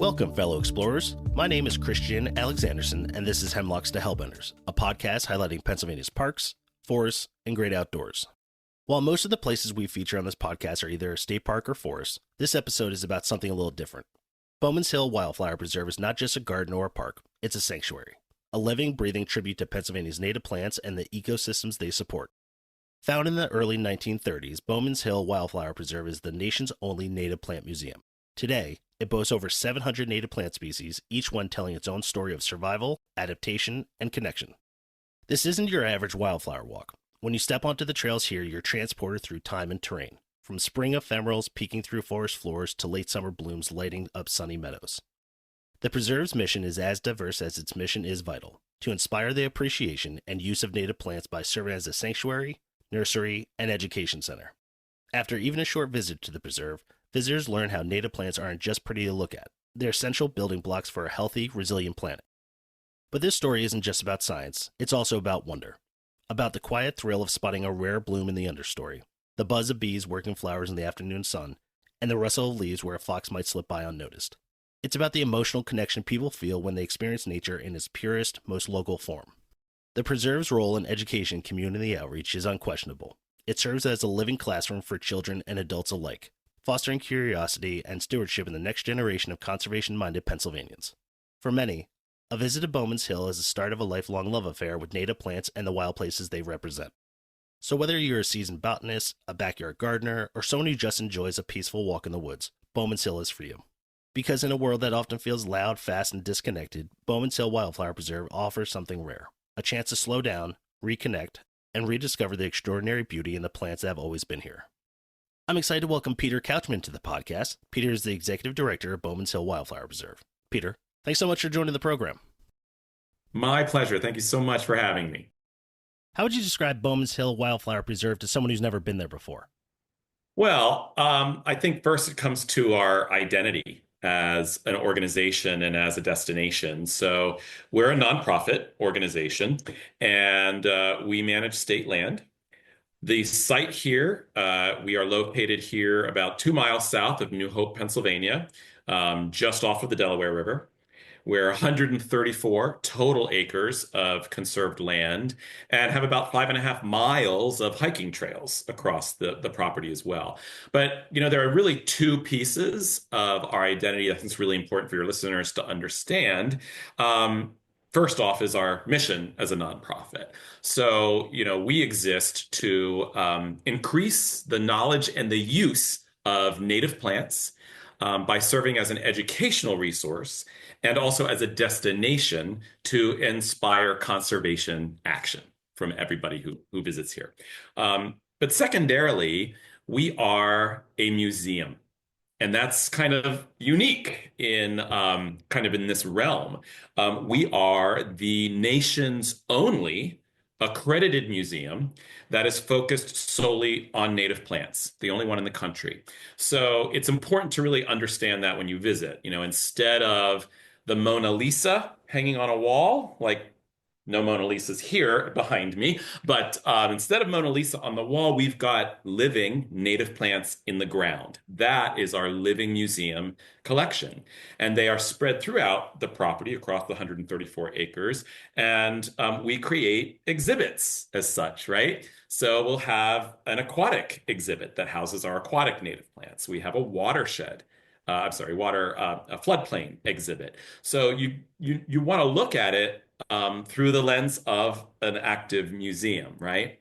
Welcome, fellow explorers. My name is Christian Alexanderson, and this is Hemlocks to Hellbenders, a podcast highlighting Pennsylvania's parks, forests, and great outdoors. While most of the places we feature on this podcast are either a state park or forest, this episode is about something a little different. Bowman's Hill Wildflower Preserve is not just a garden or a park, it's a sanctuary, a living, breathing tribute to Pennsylvania's native plants and the ecosystems they support. Found in the early 1930s, Bowman's Hill Wildflower Preserve is the nation's only native plant museum. Today, it boasts over 700 native plant species, each one telling its own story of survival, adaptation, and connection. This isn't your average wildflower walk. When you step onto the trails here, you're transported through time and terrain, from spring ephemerals peeking through forest floors to late summer blooms lighting up sunny meadows. The preserve's mission is as diverse as its mission is vital, to inspire the appreciation and use of native plants by serving as a sanctuary, nursery, and education center. After even a short visit to the preserve, visitors learn how native plants aren't just pretty to look at. They're essential building blocks for a healthy, resilient planet. But this story isn't just about science, it's also about wonder. About the quiet thrill of spotting a rare bloom in the understory, the buzz of bees working flowers in the afternoon sun, and the rustle of leaves where a fox might slip by unnoticed. It's about the emotional connection people feel when they experience nature in its purest, most local form. The preserve's role in education and community outreach is unquestionable. It serves as a living classroom for children and adults alike, fostering curiosity and stewardship in the next generation of conservation-minded Pennsylvanians. For many, a visit to Bowman's Hill is the start of a lifelong love affair with native plants and the wild places they represent. So whether you're a seasoned botanist, a backyard gardener, or someone who just enjoys a peaceful walk in the woods, Bowman's Hill is for you. Because in a world that often feels loud, fast, and disconnected, Bowman's Hill Wildflower Preserve offers something rare, a chance to slow down, reconnect, and rediscover the extraordinary beauty in the plants that have always been here. I'm excited to welcome Peter Couchman to the podcast. Peter is the Executive Director of Bowman's Hill Wildflower Preserve. Peter, thanks so much for joining the program. My pleasure. Thank you so much for having me. How would you describe Bowman's Hill Wildflower Preserve to someone who's never been there before? Well, I think first it comes to our identity as an organization and as a destination. So we're a nonprofit organization, and we manage state land. The site here, we are located here about 2 miles south of New Hope, Pennsylvania, just off of the Delaware River. We're 134 total acres of conserved land and have about 5.5 miles of hiking trails across the property as well. But, there are really two pieces of our identity that I think is really important for your listeners to understand. First off is our mission as a nonprofit. So, we exist to increase the knowledge and the use of native plants by serving as an educational resource and also as a destination to inspire conservation action from everybody who visits here. But secondarily, we are a museum. And that's kind of unique in this realm. We are the nation's only accredited museum that is focused solely on native plants, the only one in the country. So it's important to really understand that when you visit. Instead of the Mona Lisa hanging on a wall, like no Mona Lisa's here behind me, but instead of Mona Lisa on the wall, we've got living native plants in the ground. That is our living museum collection. And they are spread throughout the property across the 134 acres. And we create exhibits as such, right? So we'll have an aquatic exhibit that houses our aquatic native plants. We have a watershed. A floodplain exhibit. So you want to look at it through the lens of an active museum, right?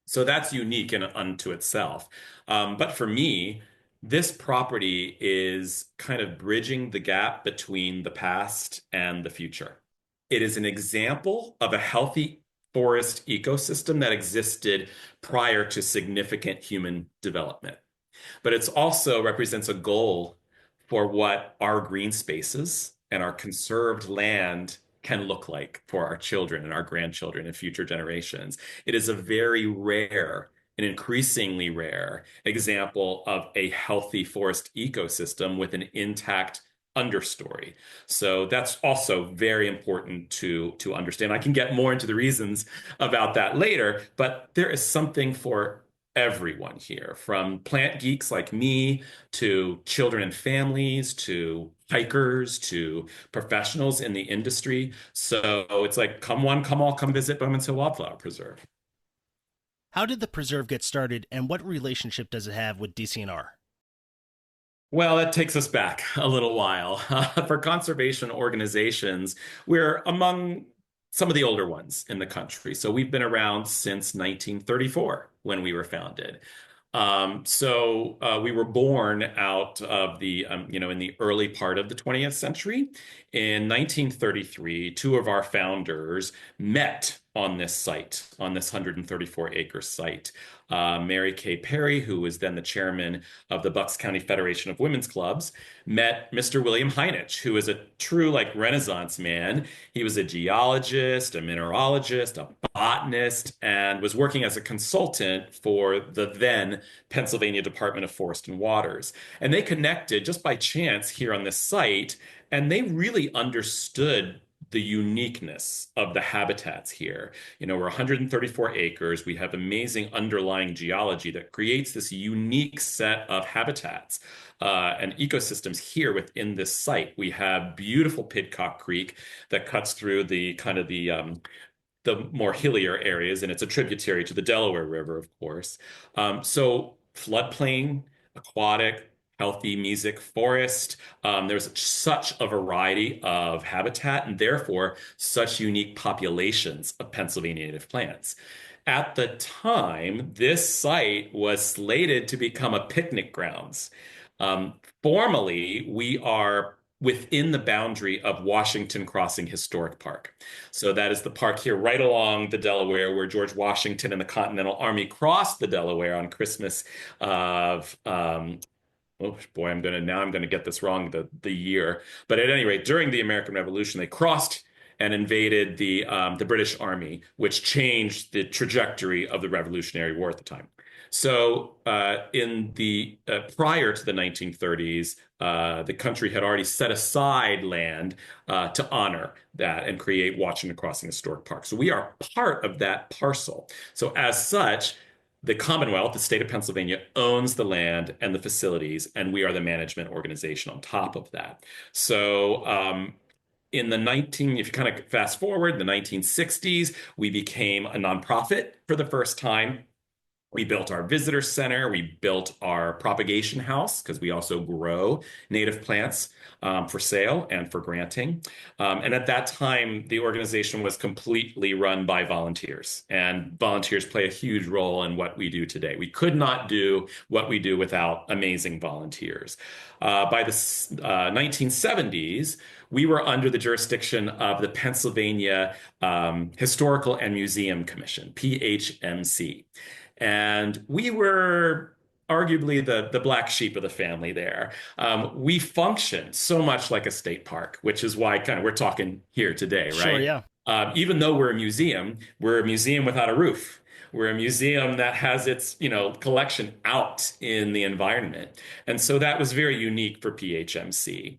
So that's unique in unto itself. But for me, this property is kind of bridging the gap between the past and the future. It is an example of a healthy forest ecosystem that existed prior to significant human development. But it also represents a goal for what our green spaces and our conserved land can look like for our children and our grandchildren and future generations. It is a very rare, an increasingly rare example of a healthy forest ecosystem with an intact understory. So that's also very important to understand. I can get more into the reasons about that later, but there is something for everyone here, from plant geeks like me to children and families to hikers to professionals in the industry. So it's like, come one, come all, come visit Bowman's Hill Wildflower Preserve. How did the preserve get started, and what relationship does it have with DCNR? Well, that takes us back a little while. For conservation organizations, we're among some of the older ones in the country. So we've been around since 1934 when we were founded. We were born out of in the early part of the 20th century. In 1933, two of our founders met on this site, on this 134-acre site. Mary Kay Perry, who was then the chairman of the Bucks County Federation of Women's Clubs, met Mr. William Heinich, who is a true like Renaissance man. He was a geologist, a mineralogist, a botanist, and was working as a consultant for the then Pennsylvania Department of Forest and Waters. And they connected just by chance here on this site, and they really understood the uniqueness of the habitats here. We're 134 acres. We have amazing underlying geology that creates this unique set of habitats and ecosystems here within this site. We have beautiful Pidcock Creek that cuts through the more hillier areas, and it's a tributary to the Delaware River, of course. So floodplain, aquatic, healthy mesic forest. There's such a variety of habitat and therefore such unique populations of Pennsylvania native plants. At the time, this site was slated to become a picnic grounds. Formally, we are within the boundary of Washington Crossing Historic Park. So that is the park here right along the Delaware where George Washington and the Continental Army crossed the Delaware on Christmas of oh boy, I'm gonna get this wrong, the year. But at any rate, during the American Revolution, they crossed and invaded the British Army, which changed the trajectory of the Revolutionary War at the time. So in the prior to the 1930s, the country had already set aside land to honor that and create Washington Crossing Historic Park. So we are part of that parcel. So as such, the Commonwealth, the state of Pennsylvania, owns the land and the facilities, and we are the management organization on top of that. So if you kind of fast forward, the 1960s, we became a nonprofit for the first time. We built our visitor center. We built our propagation house because we also grow native plants for sale and for granting. And at that time, the organization was completely run by volunteers, and volunteers play a huge role in what we do today. We could not do what we do without amazing volunteers. By the 1970s, we were under the jurisdiction of the Pennsylvania Historical and Museum Commission, PHMC. And we were arguably the black sheep of the family there. We function so much like a state park, which is why kind of we're talking here today, right? Sure, yeah. Even though we're a museum without a roof. We're a museum that has its, collection out in the environment. And so that was very unique for PHMC.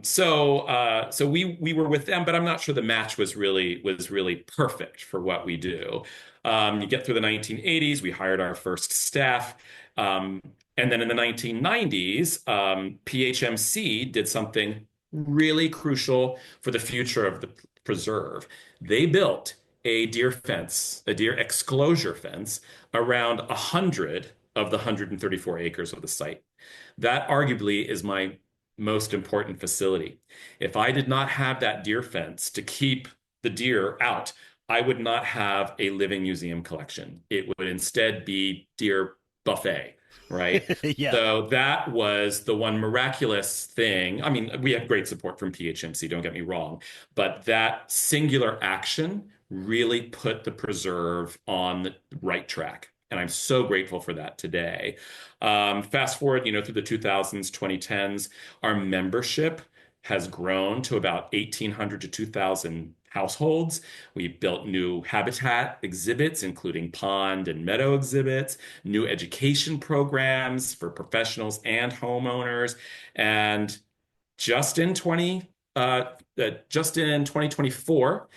So we were with them, but I'm not sure the match was really perfect for what we do. You get through the 1980s, we hired our first staff. And then in the 1990s, PHMC did something really crucial for the future of the preserve. They built a deer fence, a deer exclosure fence around 100 of the 134 acres of the site. That arguably is my most important facility. If I did not have that deer fence to keep the deer out, I would not have a living museum collection. It would instead be deer buffet, right? Yeah. So that was the one miraculous thing. I mean, we have great support from PHMC, don't get me wrong, but that singular action really put the preserve on the right track. And I'm so grateful for that today. Fast forward, through the 2000s, 2010s, our membership has grown to about 1,800 to 2,000 households. We built new habitat exhibits, including pond and meadow exhibits, new education programs for professionals and homeowners. And just in 2024,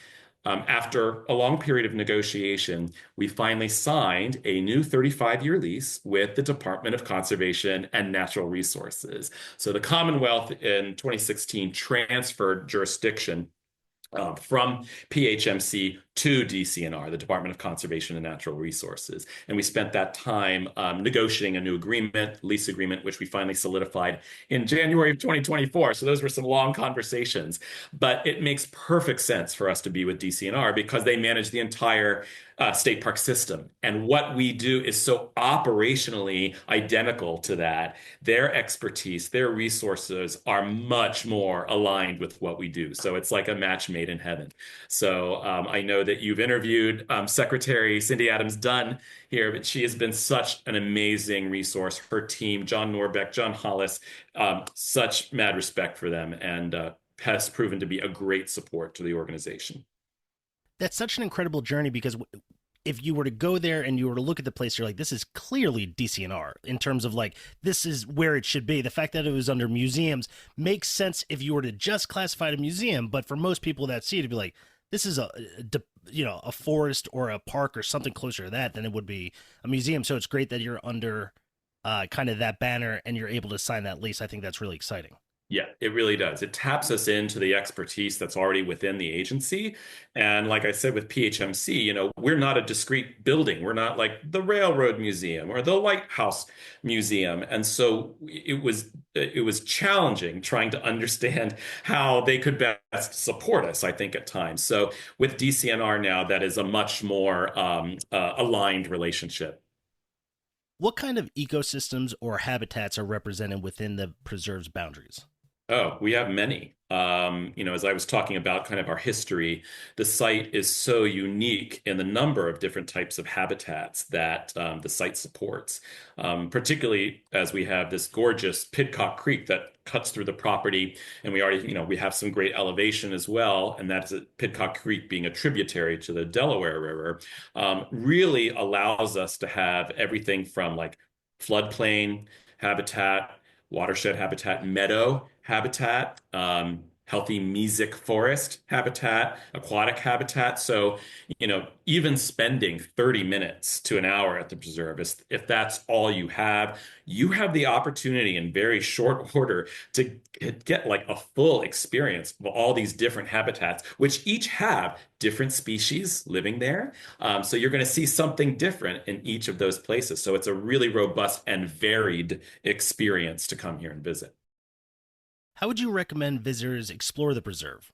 After a long period of negotiation, we finally signed a new 35-year lease with the Department of Conservation and Natural Resources. So the Commonwealth in 2016 transferred jurisdiction from PHMC to DCNR, the Department of Conservation and Natural Resources. And we spent that time negotiating a new agreement, lease agreement, which we finally solidified in January of 2024. So those were some long conversations. But it makes perfect sense for us to be with DCNR because they manage the entire state park system. And what we do is so operationally identical to that. Their expertise, their resources are much more aligned with what we do. So it's like a match made in heaven. So I know that you've interviewed Secretary Cindy Adams-Dunn here, but she has been such an amazing resource. Her team, John Norbeck, John Hollis, such mad respect for them, and has proven to be a great support to the organization. That's such an incredible journey because if you were to go there and you were to look at the place, you're like, this is clearly DCNR in terms of like, this is where it should be. The fact that it was under museums makes sense if you were to just classify it a museum. But for most people that see it, to be like, this is a forest or a park or something closer to that than it would be a museum. So it's great that you're under kind of that banner and you're able to sign that lease. I think that's really exciting. Yeah, it really does. It taps us into the expertise that's already within the agency. And like I said, with PHMC, we're not a discrete building. We're not like the Railroad Museum or the Lighthouse Museum. And so it was challenging trying to understand how they could best support us, I think, at times. So with DCNR now, that is a much more aligned relationship. What kind of ecosystems or habitats are represented within the preserve's boundaries? Oh, we have many. As I was talking about kind of our history, the site is so unique in the number of different types of habitats that the site supports, particularly as we have this gorgeous Pidcock Creek that cuts through the property. And we already, we have some great elevation as well. And that's Pidcock Creek being a tributary to the Delaware River, really allows us to have everything from like floodplain habitat, watershed habitat, meadow habitat, healthy mesic forest habitat, aquatic habitat. So, even spending 30 minutes to an hour at the preserve, if that's all you have the opportunity in very short order to get like a full experience of all these different habitats, which each have different species living there. So you're going to see something different in each of those places. So it's a really robust and varied experience to come here and visit. How would you recommend visitors explore the preserve?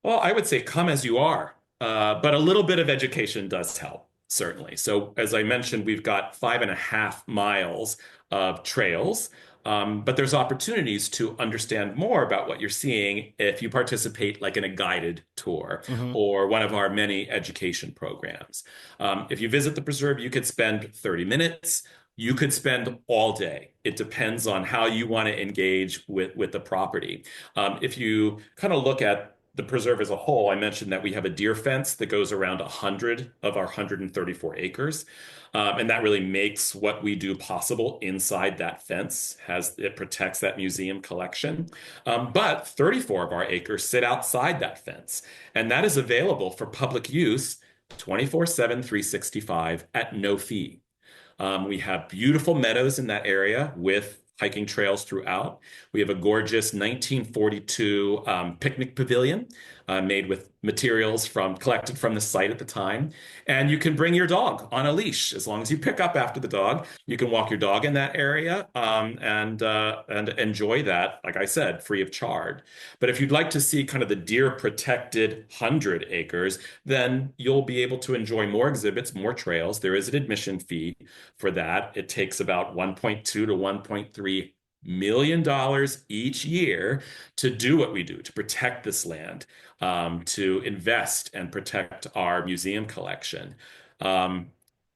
Well, I would say come as you are, but a little bit of education does help, certainly. So, as I mentioned, we've got 5.5 miles of trails, but there's opportunities to understand more about what you're seeing if you participate like in a guided tour Mm-hmm. or one of our many education programs. If you visit the preserve, you could spend 30 minutes. You could spend all day. It depends on how you want to engage with the property. If you kind of look at the preserve as a whole, I mentioned that we have a deer fence that goes around 100 of our 134 acres. And that really makes what we do possible inside that fence, it protects that museum collection. But 34 of our acres sit outside that fence, and that is available for public use 24/7, 365 at no fee. We have beautiful meadows in that area with hiking trails throughout. We have a gorgeous 1942 picnic pavilion made with materials collected from the site at the time. And you can bring your dog on a leash as long as you pick up after the dog. You can walk your dog in that area and enjoy that, like I said, free of charge. But if you'd like to see kind of the deer protected 100 acres, then you'll be able to enjoy more exhibits, more trails. There is an admission fee for that. It takes about 1.2 to 1.3 million dollars each year to do what we do, to protect this land, to invest and protect our museum collection.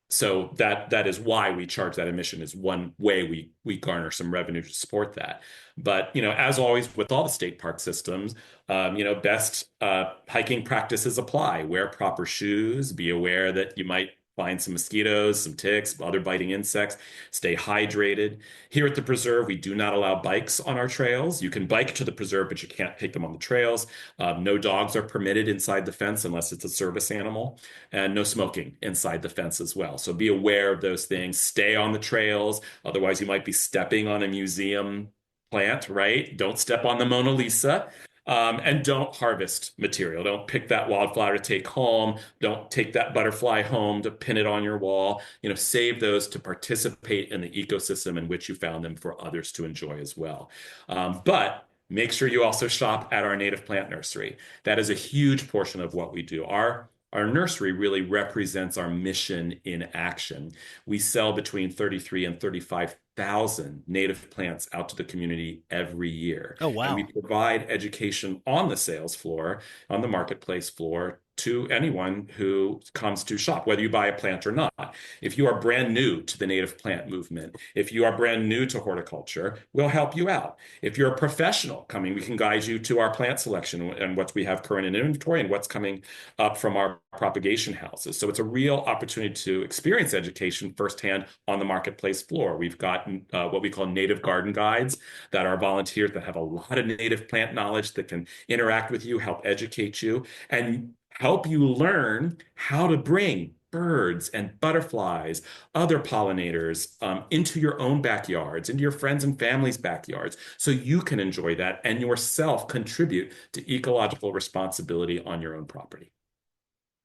So that is why we charge that admission, is one way we garner some revenue to support that. But as always with all the state park systems, best hiking practices apply. Wear proper shoes. Be aware that you might find some mosquitoes, some ticks, other biting insects, stay hydrated. Here at the preserve, we do not allow bikes on our trails. You can bike to the preserve, but you can't take them on the trails. No dogs are permitted inside the fence unless it's a service animal, and no smoking inside the fence as well. So be aware of those things. Stay on the trails. Otherwise, you might be stepping on a museum plant, right? Don't step on the Mona Lisa. And don't harvest material. Don't pick that wildflower to take home. Don't take that butterfly home to pin it on your wall. Save those to participate in the ecosystem in which you found them for others to enjoy as well. But make sure you also shop at our native plant nursery. That is a huge portion of what we do. Our nursery really represents our mission in action. We sell between 33 and 35,000 native plants out to the community every year. Oh, And we wow. provide education on the sales floor, on the marketplace floor, to anyone who comes to shop, whether you buy a plant or not. If you are brand new to the native plant movement, if you are brand new to horticulture, we'll help you out. If you're a professional coming, we can guide you to our plant selection and what we have current in inventory and what's coming up from our propagation houses. So it's a real opportunity to experience education firsthand on the marketplace floor. We've got what we call native garden guides that are volunteers that have a lot of native plant knowledge that can interact with you, help educate you, and help you learn how to bring birds and butterflies, other pollinators into your own backyards, into your friends and family's backyards, so you can enjoy that and yourself contribute to ecological responsibility on your own property.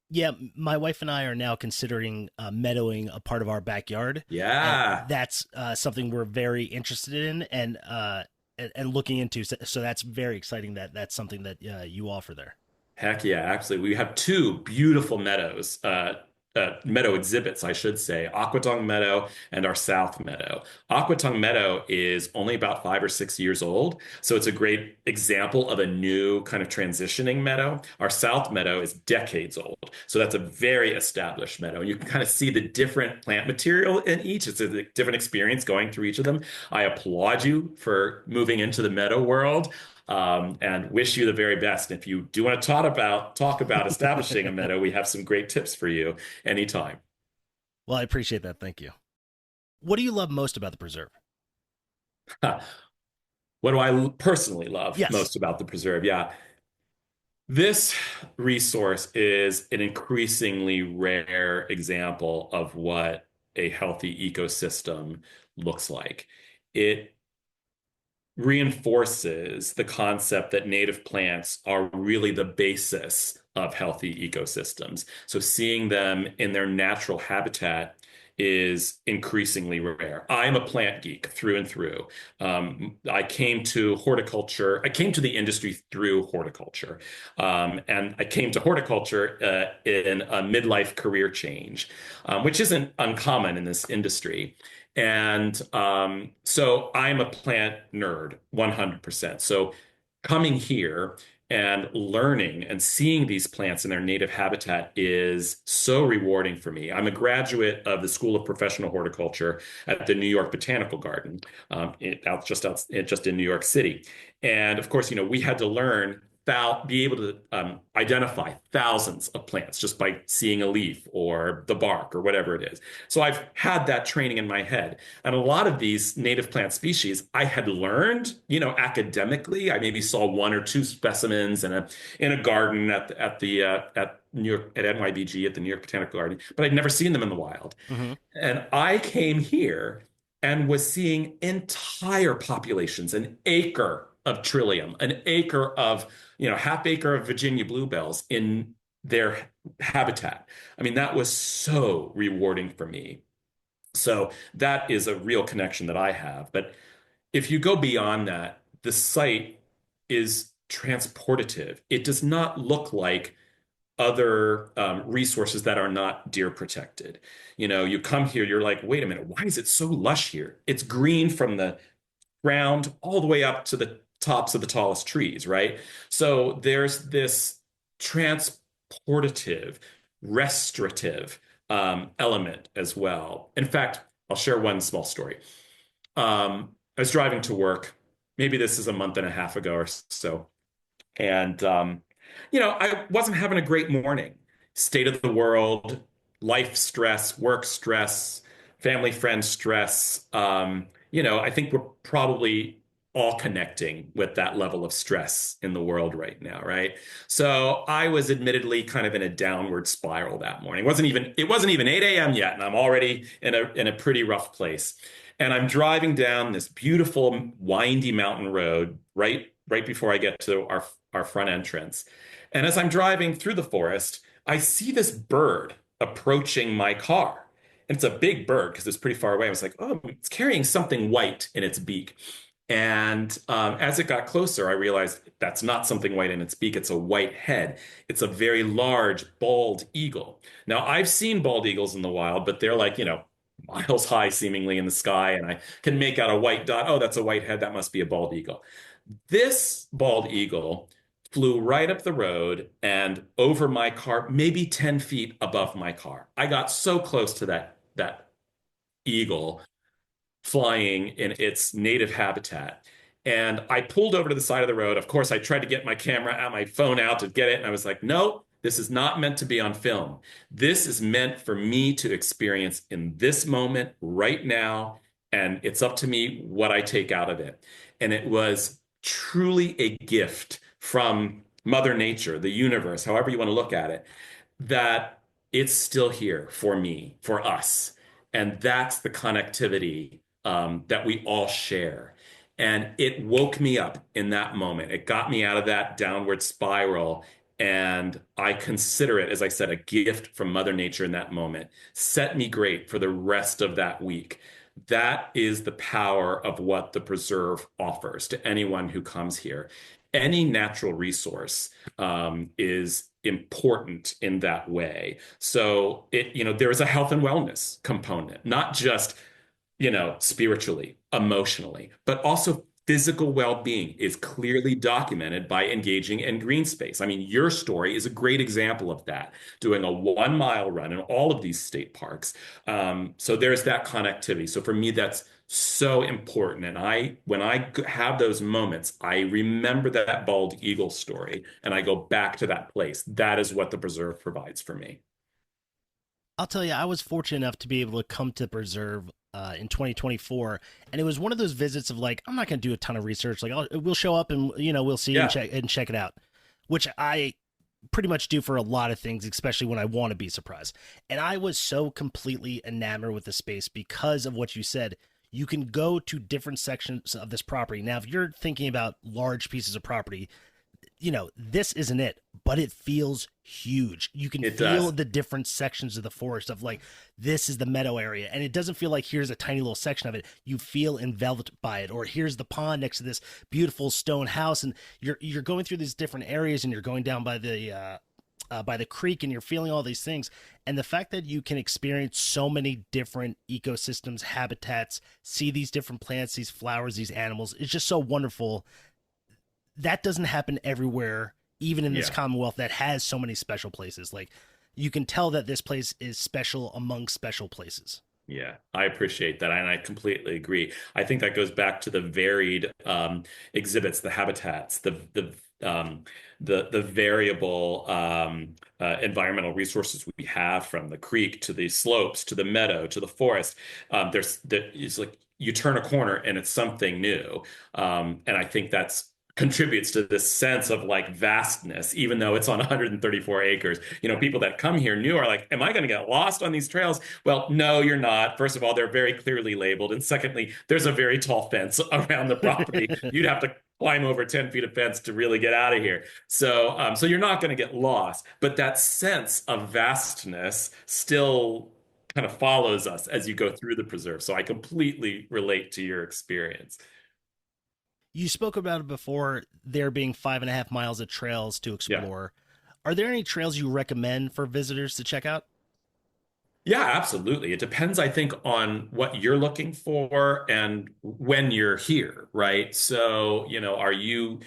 Yeah, my wife and I are now considering meadowing a part of our backyard, and Yeah. that's something we're very interested in and looking into. So that's very exciting that that's something that you offer there. Heck yeah, absolutely. We have two beautiful meadows, meadow exhibits, I should say, Aquatong Meadow and our South Meadow. Aquatong Meadow is only about 5 or 6 years old, so it's a great example of a new kind of transitioning meadow. Our South Meadow is decades old, so that's a very established meadow. And you can kind of see the different plant material in each. It's a different experience going through each of them. I applaud you for moving into the meadow world and wish you the very best. And if you do want to talk about establishing a meadow, we have some great tips for you anytime. Well, I appreciate that. Thank you. What do you love most about the preserve? What do I personally love Yes. most about the preserve? Yeah, this resource is an increasingly rare example of what a healthy ecosystem looks like. It reinforces the concept that native plants are really the basis of healthy ecosystems. So seeing them in their natural habitat is increasingly rare. I'm a plant geek through and through. I came to horticulture, I came to the industry through horticulture. And I came to horticulture in a midlife career change, which isn't uncommon in this industry. And so I'm a plant nerd, 100%. So coming here and learning and seeing these plants in their native habitat is so rewarding for me. I'm a graduate of the School of Professional Horticulture at the New York Botanical Garden, just in New York City. And of course, we had to learn be able to identify thousands of plants just by seeing a leaf or the bark or whatever it is. So I've had that training in my head. And a lot of these native plant species I had learned, academically. I maybe saw one or two specimens in a garden at New York at NYBG at the New York Botanical Garden, but I'd never seen them in the wild. Hmm. And I came here and was seeing entire populations, an acre of trillium, an acre of, half acre of Virginia bluebells in their habitat. I mean, that was so rewarding for me. So that is a real connection that I have. But if you go beyond that, the site is transportative. It does not look like other resources that are not deer protected. You come here, you're like, wait a minute, why is it so lush here? It's green from the ground all the way up to the tops of the tallest trees, right? So there's this transportative, restorative element as well. In fact, I'll share one small story. I was driving to work. Maybe this is a month and a half ago or so. And I wasn't having a great morning. State of the world, life stress, work stress, family friend stress. I think we're probably all connecting with that level of stress in the world right now, right? So I was admittedly kind of in a downward spiral that morning. It wasn't even 8 a.m. yet, and I'm already in a pretty rough place. And I'm driving down this beautiful windy mountain road right before I get to our front entrance. And as I'm driving through the forest, I see this bird approaching my car. And it's a big bird because it's pretty far away. I was like, oh, it's carrying something white in its beak. And as it got closer, I realized that's not something white in its beak. It's a white head. It's a very large bald eagle. Now, I've seen bald eagles in the wild, but they're like, miles high seemingly in the sky. And I can make out a white dot. Oh, that's a white head. That must be a bald eagle. This bald eagle flew right up the road and over my car, maybe 10 feet above my car. I got so close to that eagle flying in its native habitat. And I pulled over to the side of the road. Of course, I tried to get my phone out to get it. And I was like, no, this is not meant to be on film. This is meant for me to experience in this moment right now. And it's up to me what I take out of it. And it was truly a gift from Mother Nature, the universe, however you want to look at it, that it's still here for me, for us. And that's the connectivity that we all share. And it woke me up in that moment. It got me out of that downward spiral. And I consider it, as I said, a gift from Mother Nature in that moment. Set me great for the rest of that week. That is the power of what the preserve offers to anyone who comes here. Any natural resource is important in that way. So there is a health and wellness component, not just spiritually, emotionally, but also physical well-being is clearly documented by engaging in green space. I mean, your story is a great example of that, doing a 1 mile run in all of these state parks. So there's that connectivity. So for me, that's so important. And when I have those moments, I remember that bald eagle story and I go back to that place. That is what the preserve provides for me. I'll tell you, I was fortunate enough to be able to come to Preserve in 2024, and it was one of those visits of like, I'm not going to do a ton of research. Like, we'll show up and we'll see Yeah. and check it out, which I pretty much do for a lot of things, especially when I want to be surprised. And I was so completely enamored with the space because of what you said. You can go to different sections of this property. Now, if you're thinking about large pieces of property, this isn't it, but it feels huge. You can It feel does. the different sections of the forest of like, this is the meadow area. And it doesn't feel like here's a tiny little section of it. You feel enveloped by it. Or here's the pond next to this beautiful stone house. And you're going through these different areas and you're going down by the creek and you're feeling all these things. And the fact that you can experience so many different ecosystems, habitats, see these different plants, these flowers, these animals, is just so wonderful. That doesn't happen everywhere, even in this Yeah. Commonwealth that has so many special places. Like, you can tell that this place is special among special places. Yeah, I appreciate that, and I completely agree. I think that goes back to the varied exhibits, the habitats, the variable environmental resources we have, from the creek to the slopes to the meadow to the forest. It's like you turn a corner and it's something new, and I think that's contributes to this sense of like vastness, even though it's on 134 acres. People that come here new are like, am I going to get lost on these trails? Well, no, you're not. First of all, they're very clearly labeled. And secondly, there's a very tall fence around the property. You'd have to climb over 10 feet of fence to really get out of here. So you're not going to get lost. But that sense of vastness still kind of follows us as you go through the preserve. So I completely relate to your experience. You spoke about it before, there being 5.5 miles of trails to Yeah. explore. Are there any trails you recommend for visitors to check out? Yeah, absolutely. It depends, I think, on what you're looking for and when you're here, right? So, are you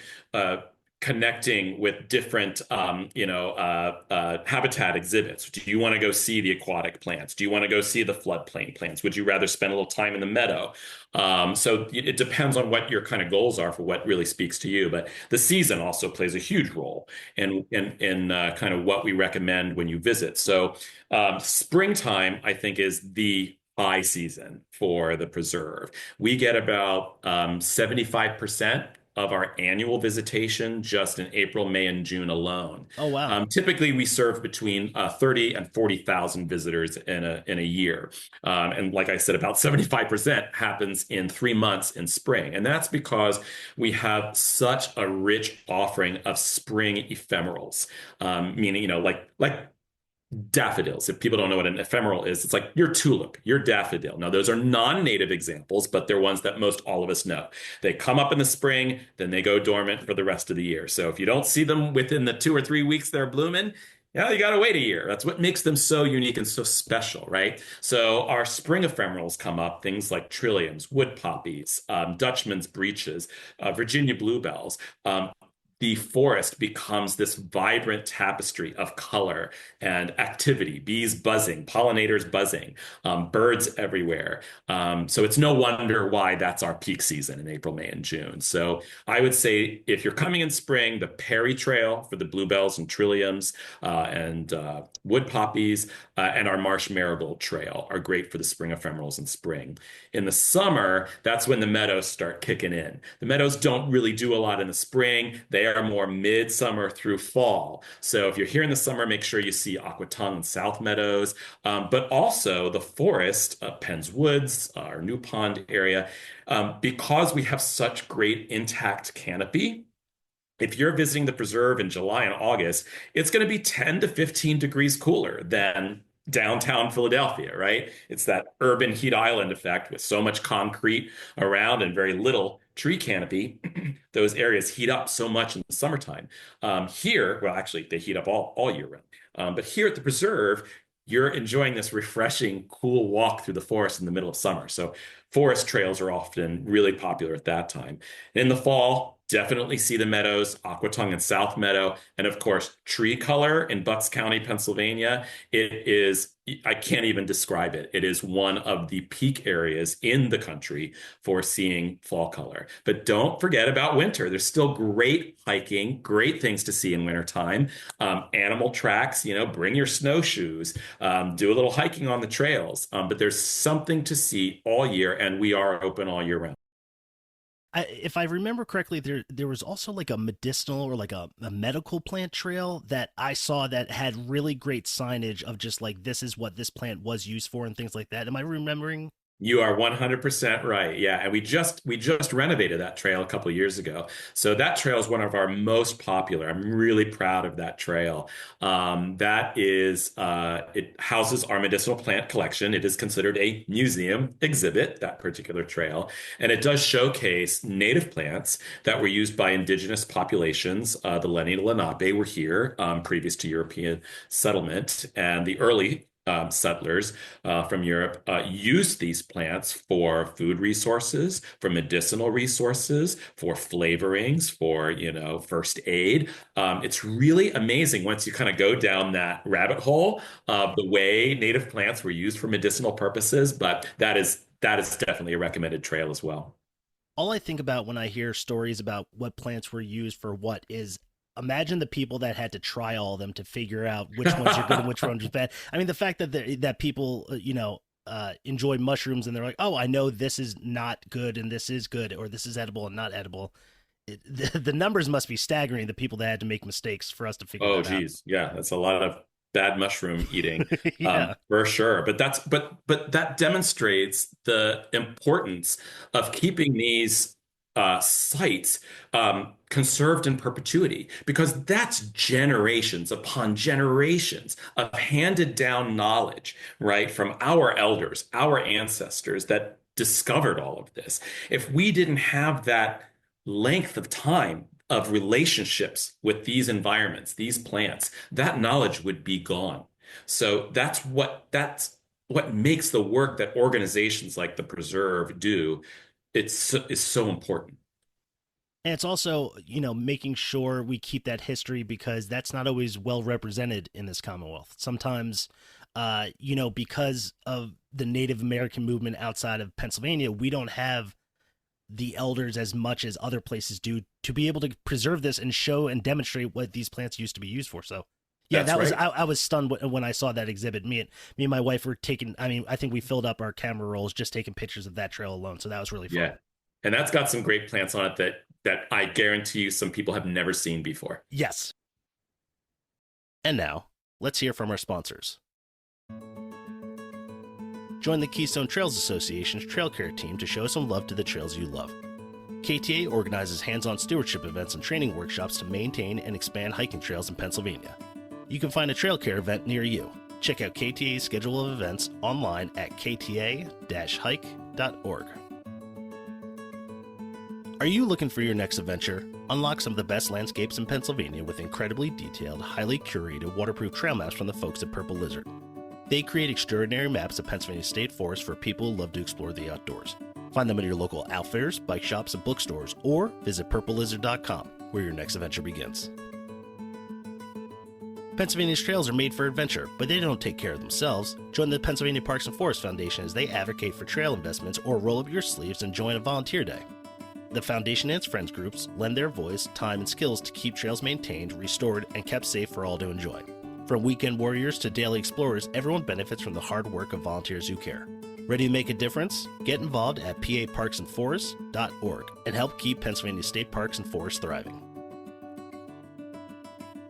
connecting with different, habitat exhibits. Do you want to go see the aquatic plants? Do you want to go see the floodplain plants? Would you rather spend a little time in the meadow? So it depends on what your kind of goals are for what really speaks to you. But the season also plays a huge role in kind of what we recommend when you visit. So springtime, I think, is the high season for the preserve. We get about 75% of our annual visitation just in April, May, and June alone. Oh, wow. Typically, we serve between 30 and 40,000 visitors in a year. And like I said, about 75% happens in 3 months in spring. And that's because we have such a rich offering of spring ephemerals, meaning, like daffodils. If people don't know what an ephemeral is, it's like your tulip, your daffodil. Now, those are non-native examples, but they're ones that most all of us know. They come up in the spring, then they go dormant for the rest of the year. So if you don't see them within the 2 or 3 weeks they're blooming, yeah, you got to wait a year. That's what makes them so unique and so special, right? So our spring ephemerals come up, things like trilliums, wood poppies, Dutchman's breeches, Virginia bluebells. The forest becomes this vibrant tapestry of color and activity, bees buzzing, pollinators buzzing, birds everywhere. So it's no wonder why that's our peak season in April, May, and June. So I would say if you're coming in spring, the Perry Trail for the bluebells and trilliums and wood poppies and our Marsh Marigold Trail are great for the spring ephemerals in spring. In the summer, that's when the meadows start kicking in. The meadows don't really do a lot in the spring. They are more midsummer through fall. So if you're here in the summer, make sure you see Aquatong and South Meadows, but also the forest, Penn's Woods, our New Pond area, because we have such great intact canopy. If you're visiting the preserve in July and August, it's going to be 10 to 15 degrees cooler than downtown Philadelphia, right? It's that urban heat island effect with so much concrete around and very little tree canopy. Those areas heat up so much in the summertime. Here, well, actually, they heat up all year round. But here at the preserve, you're enjoying this refreshing, cool walk through the forest in the middle of summer. So forest trails are often really popular at that time. In the fall, definitely see the meadows, Aquatong and South Meadow, and of course, tree color in Bucks County, Pennsylvania. It is, I can't even describe it. It is one of the peak areas in the country for seeing fall color. But don't forget about winter. There's still great hiking, great things to see in wintertime. Animal tracks, bring your snowshoes, do a little hiking on the trails. But there's something to see all year, and we are open all year round. If I remember correctly, there was also like a medicinal or like a medical plant trail that I saw that had really great signage of just like this is what this plant was used for and things like that. Am I remembering? You are 100% right. Yeah, and we just renovated that trail a couple of years ago. So that trail is one of our most popular. I'm really proud of that trail. That is it houses our medicinal plant collection. It is considered a museum exhibit, that particular trail, and it does showcase native plants that were used by indigenous populations. The Lenni and Lenape were here previous to European settlement, and the early settlers from Europe used these plants for food resources, for medicinal resources, for flavorings, for, first aid. It's really amazing once you kind of go down that rabbit hole of the way native plants were used for medicinal purposes, but that is definitely a recommended trail as well. All I think about when I hear stories about what plants were used for what is imagine the people that had to try all of them to figure out which ones are good and which ones are bad. I mean, the fact that that people, enjoy mushrooms and they're like, oh, I know this is not good and this is good, or this is edible and not edible. The numbers must be staggering. The people that had to make mistakes for us to figure Oh, that out. geez. Yeah, that's a lot of bad mushroom eating, Yeah. for sure. But that demonstrates the importance of keeping these sites conserved in perpetuity, because that's generations upon generations of handed down knowledge, right, from our elders, our ancestors that discovered all of this. If we didn't have that length of time of relationships with these environments, these plants, that knowledge would be gone. So that's what makes the work that organizations like the Preserve do. It's is so important. And it's also, making sure we keep that history because that's not always well represented in this Commonwealth. Sometimes, because of the Native American movement outside of Pennsylvania, we don't have the elders as much as other places do to be able to preserve this and show and demonstrate what these plants used to be used for. So, yeah, That's that was right. I was stunned when I saw that exhibit. Me and my wife were taking. I mean, I think we filled up our camera rolls just taking pictures of that trail alone. So that was really fun. Yeah. And that's got some great plants on it that I guarantee you some people have never seen before. Yes. And now, let's hear from our sponsors. Join the Keystone Trails Association's Trail Care team to show some love to the trails you love. KTA organizes hands-on stewardship events and training workshops to maintain and expand hiking trails in Pennsylvania. You can find a trail care event near you. Check out KTA's schedule of events online at kta-hike.org. Are you looking for your next adventure? Unlock some of the best landscapes in Pennsylvania with incredibly detailed, highly curated, waterproof trail maps from the folks at Purple Lizard. They create extraordinary maps of Pennsylvania state forests for people who love to explore the outdoors. Find them at your local outfitters, bike shops, and bookstores, or visit purplelizard.com, where your next adventure begins. Pennsylvania's trails are made for adventure, but they don't take care of themselves. Join the Pennsylvania Parks and Forest Foundation as they advocate for trail investments, or roll up your sleeves and join a volunteer day. The foundation and its friends groups lend their voice, time, and skills to keep trails maintained, restored, and kept safe for all to enjoy. From weekend warriors to daily explorers, everyone benefits from the hard work of volunteers who care. Ready to make a difference? Get involved at paparksandforests.org and help keep Pennsylvania state parks and forests thriving.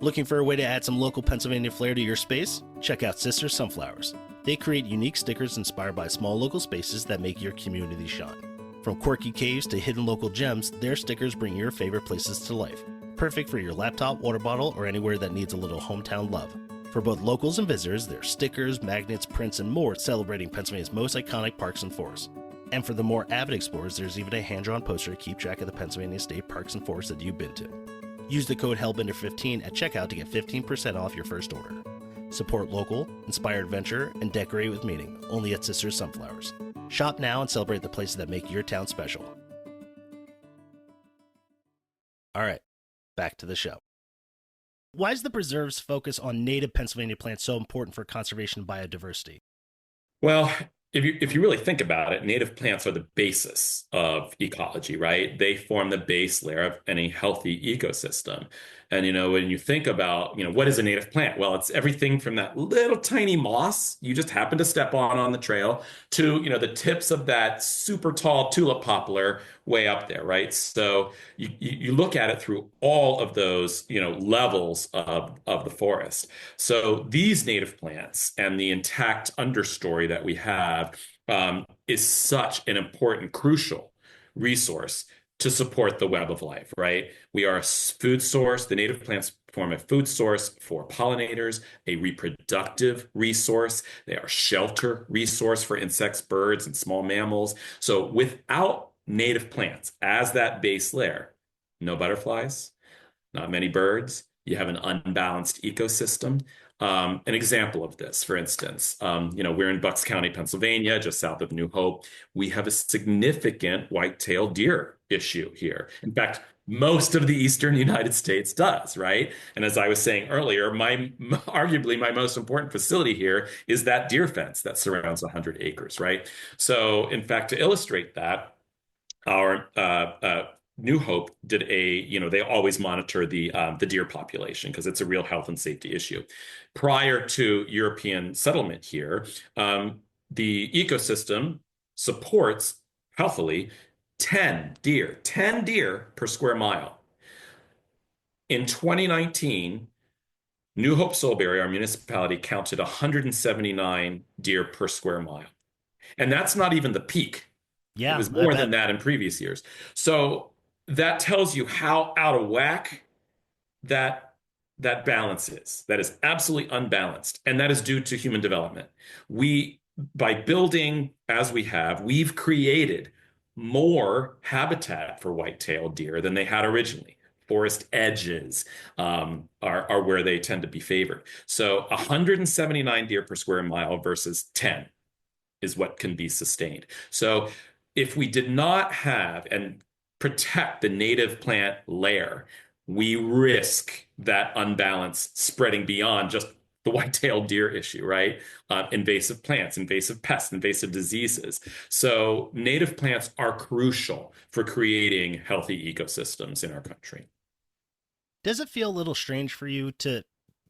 Looking for a way to add some local Pennsylvania flair to your space? Check out Sister Sunflowers. They create unique stickers inspired by small local spaces that make your community shine. From quirky caves to hidden local gems, their stickers bring your favorite places to life. Perfect for your laptop, water bottle, or anywhere that needs a little hometown love. For both locals and visitors, there are stickers, magnets, prints, and more celebrating Pennsylvania's most iconic parks and forests. And for the more avid explorers, there's even a hand-drawn poster to keep track of the Pennsylvania state parks and forests that you've been to. Use the code HELLBENDER15 at checkout to get 15% off your first order. Support local, inspire adventure, and decorate with meaning, only at Sisters Sunflowers. Shop now and celebrate the places that make your town special. All right, back to the show. Why is the preserve's focus on native Pennsylvania plants so important for conservation and biodiversity? Well, if you really think about it, native plants are the basis of ecology, right? They form the base layer of any healthy ecosystem. And when you think about, what is a native plant? Well, it's everything from that little tiny moss you just happen to step on the trail to, the tips of that super tall tulip poplar way up there, right? So you look at it through all of those, levels of the forest. So these native plants and the intact understory that we have is such an important, crucial resource to support the web of life, right? We are a food source. The native plants form a food source for pollinators, a reproductive resource. They are shelter resource for insects, birds, and small mammals. So without native plants as that base layer, no butterflies, not many birds, you have an unbalanced ecosystem. An example of this, for instance, we're in Bucks County, Pennsylvania, just south of New Hope. We have a significant white-tailed deer issue here. In fact, most of the eastern United States does, right? And as I was saying earlier, arguably my most important facility here is that deer fence that surrounds 100 acres, right? So, in fact, to illustrate that, our New Hope did they always monitor the deer population because it's a real health and safety issue. Prior to European settlement here, the ecosystem supports healthily 10 deer per square mile. In 2019, New Hope Solebury, our municipality, counted 179 deer per square mile. And that's not even the peak. Yeah, it was I more than bet. that in previous years. So that tells you how out of whack that balance is. That is absolutely unbalanced. And that is due to human development. By building as we have, we've created more habitat for white-tailed deer than they had originally. Forest edges are where they tend to be favored. So 179 deer per square mile versus 10 is what can be sustained. So if we did not have, and protect the native plant layer, we risk that unbalance spreading beyond just the white-tailed deer issue, right? Invasive plants, invasive pests, invasive diseases. So native plants are crucial for creating healthy ecosystems in our country. Does it feel a little strange for you to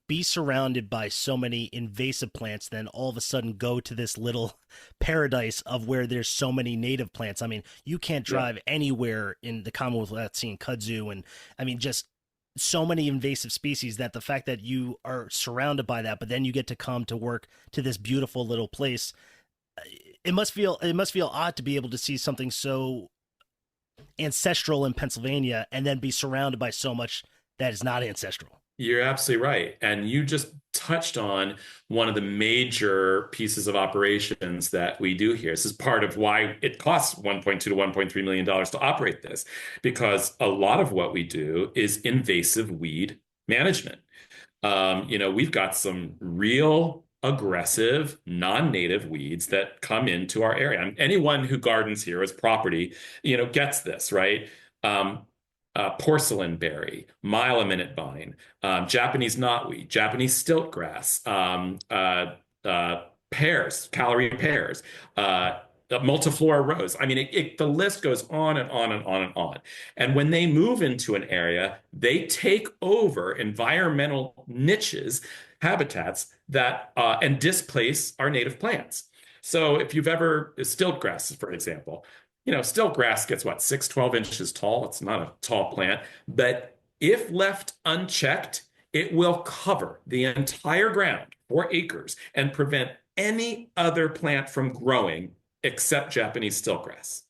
be surrounded by so many invasive plants, then all of a sudden go to this little paradise of where there's so many native plants? I mean, you can't Yeah. drive anywhere in the Commonwealth without seeing kudzu, and I mean, just so many invasive species that the fact that you are surrounded by that, but then you get to come to work to this beautiful little place, it must feel odd to be able to see something so ancestral in Pennsylvania and then be surrounded by so much that is not ancestral. You're absolutely right. And you just touched on one of the major pieces of operations that we do here. This is part of why it costs 1.2 to 1.3 million dollars to operate this, because a lot of what we do is invasive weed management. We've got some real aggressive non-native weeds that come into our area. And anyone who gardens here as property, gets this, right? Um, Porcelain berry, mile-a-minute vine, Japanese knotweed, Japanese stiltgrass, pears, calorie pears, multiflora rose. I mean, the list goes on and on and on and on. And when they move into an area, they take over environmental niches, habitats that and displace our native plants. So if you've ever, stiltgrass, for example, stilt grass gets what, 6, 12 inches tall. It's not a tall plant, but if left unchecked, it will cover the entire ground, 4 acres, and prevent any other plant from growing except Japanese stiltgrass.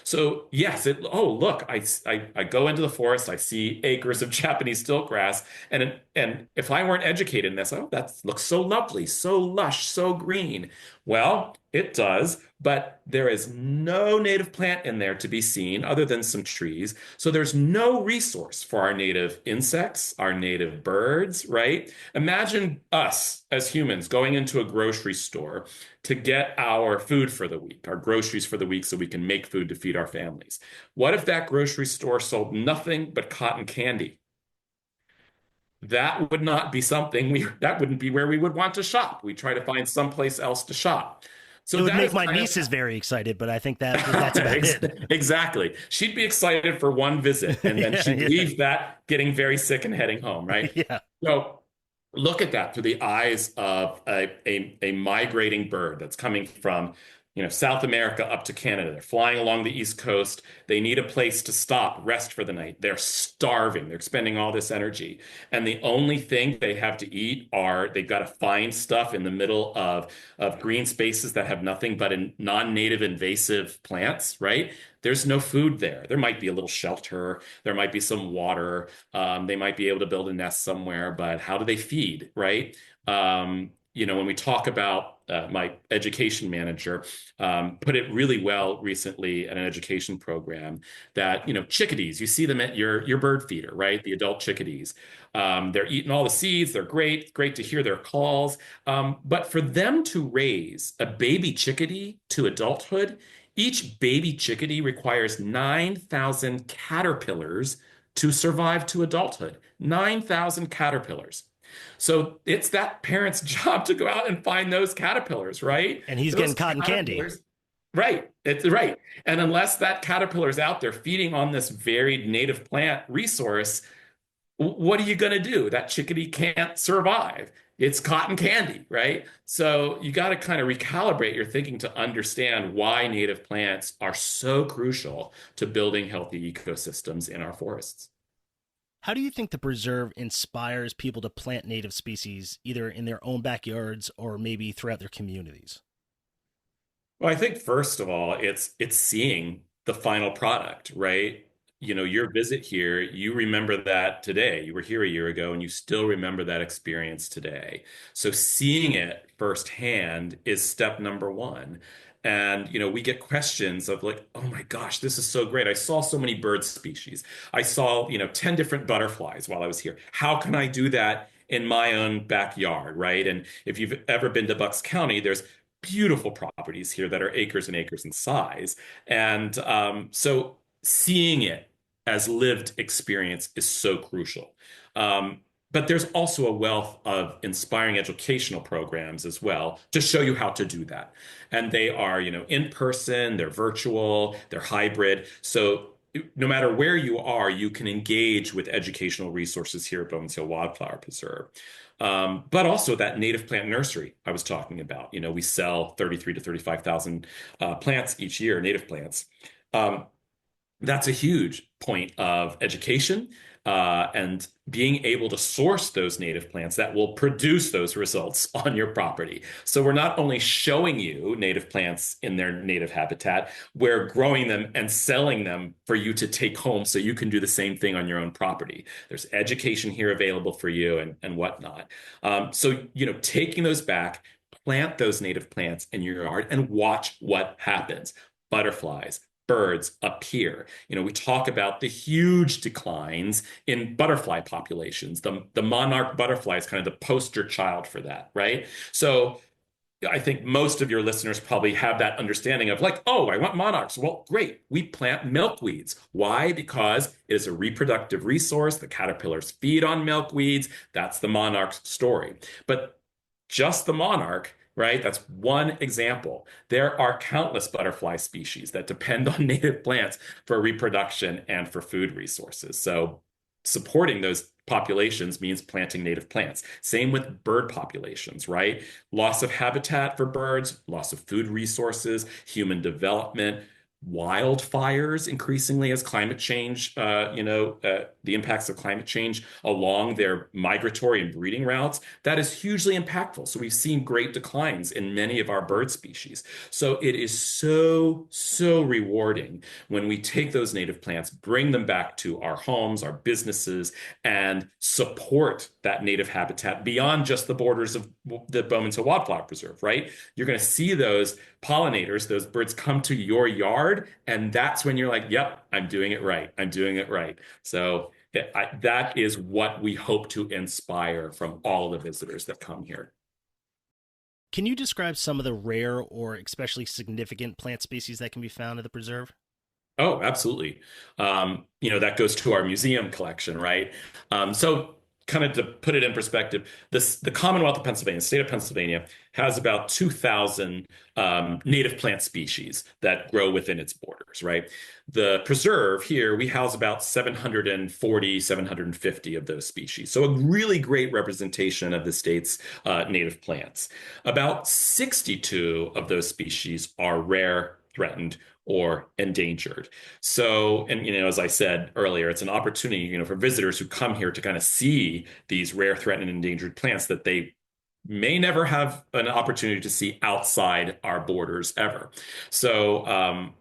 So yes, oh look, I go into the forest, I see acres of Japanese stiltgrass, and if I weren't educated in this, oh, that looks so lovely, so lush, so green. Well, it does, but there is no native plant in there to be seen other than some trees. So there's no resource for our native insects, our native birds, right? Imagine us as humans going into a grocery store to get our food for the week, our groceries for the week, so we can make food to feed our families. What if that grocery store sold nothing but cotton candy? That would not be something that wouldn't be where we would want to shop. We try to find someplace else to shop. It So would that make is my kind of nieces very excited, but I think that's about it. exactly. She'd be excited for one visit, and then Yeah, she'd yeah, leave that getting very sick and heading home, right? yeah. So look at that through the eyes of a migrating bird that's coming from, South America up to Canada. They're flying along the East Coast. They need a place to stop, rest for the night. They're starving. They're expending all this energy. And the only thing they have to eat they've got to find stuff in the middle of green spaces that have nothing but non-native invasive plants, right? There's no food there. There might be a little shelter. There might be some water. They might be able to build a nest somewhere, but how do they feed, right? When we talk about my education manager put it really well recently at an education program that, chickadees, you see them at your bird feeder, right? The adult chickadees. They're eating all the seeds. They're great to hear their calls. But for them to raise a baby chickadee to adulthood, each baby chickadee requires 9,000 caterpillars to survive to adulthood. 9,000 caterpillars. So it's that parent's job to go out and find those caterpillars, right? And he's Those getting cotton candy. Right. It's right. And unless that caterpillar is out there feeding on this varied native plant resource, what are you going to do? That chickadee can't survive. It's cotton candy, right? So you got to kind of recalibrate your thinking to understand why native plants are so crucial to building healthy ecosystems in our forests. How do you think the preserve inspires people to plant native species either in their own backyards or maybe throughout their communities? Well, I think first of all, it's seeing the final product, right? Your visit here, you remember that today. You were here a year ago and you still remember that experience today. So seeing it firsthand is step number one. And, we get questions of like, oh my gosh, this is so great. I saw so many bird species. I saw, 10 different butterflies while I was here. How can I do that in my own backyard, right? And if you've ever been to Bucks County, there's beautiful properties here that are acres and acres in size. And so seeing it as lived experience is so crucial. Um, but there's also a wealth of inspiring educational programs as well to show you how to do that. And they are, in person, they're virtual, they're hybrid. So no matter where you are, you can engage with educational resources here at Bowman's Hill Wildflower Preserve. But also that native plant nursery I was talking about. We sell 33 to 35,000 plants each year, native plants. Um, that's a huge point of education and being able to source those native plants that will produce those results on your property. So we're not only showing you native plants in their native habitat, we're growing them and selling them for you to take home so you can do the same thing on your own property. There's education here available for you and whatnot. So, taking those back, plant those native plants in your yard and watch what happens. Butterflies, birds appear. We talk about the huge declines in butterfly populations. The monarch butterfly is kind of the poster child for that, right? So I think most of your listeners probably have that understanding of like, oh, I want monarchs. Well, great. We plant milkweeds. Why? Because it is a reproductive resource. The caterpillars feed on milkweeds. That's the monarch's story. But just the monarch, right? That's one example. There are countless butterfly species that depend on native plants for reproduction and for food resources. So supporting those populations means planting native plants. Same with bird populations, right? Loss of habitat for birds, loss of food resources, human development, wildfires increasingly as climate change, the impacts of climate change along their migratory and breeding routes, that is hugely impactful. So we've seen great declines in many of our bird species. So it is so, so rewarding when we take those native plants, bring them back to our homes, our businesses, and support that native habitat beyond just the borders of the Bowman's Hill Wildflower Preserve, right? You're going to see those pollinators, those birds come to your yard, and that's when you're like, yep, I'm doing it right. I'm doing it right. So that is what we hope to inspire from all the visitors that come here. Can you describe some of the rare or especially significant plant species that can be found at the preserve? Oh, absolutely. That goes to our museum collection, right? So kind of to put it in perspective, the Commonwealth of Pennsylvania, the state of Pennsylvania, has about 2,000 native plant species that grow within its borders, right? The preserve here, we house about 740, 750 of those species. So a really great representation of the state's native plants. About 62 of those species are rare, threatened, or endangered. So, and as I said earlier, it's an opportunity, for visitors who come here to kind of see these rare, threatened, and endangered plants that they may never have an opportunity to see outside our borders ever. So,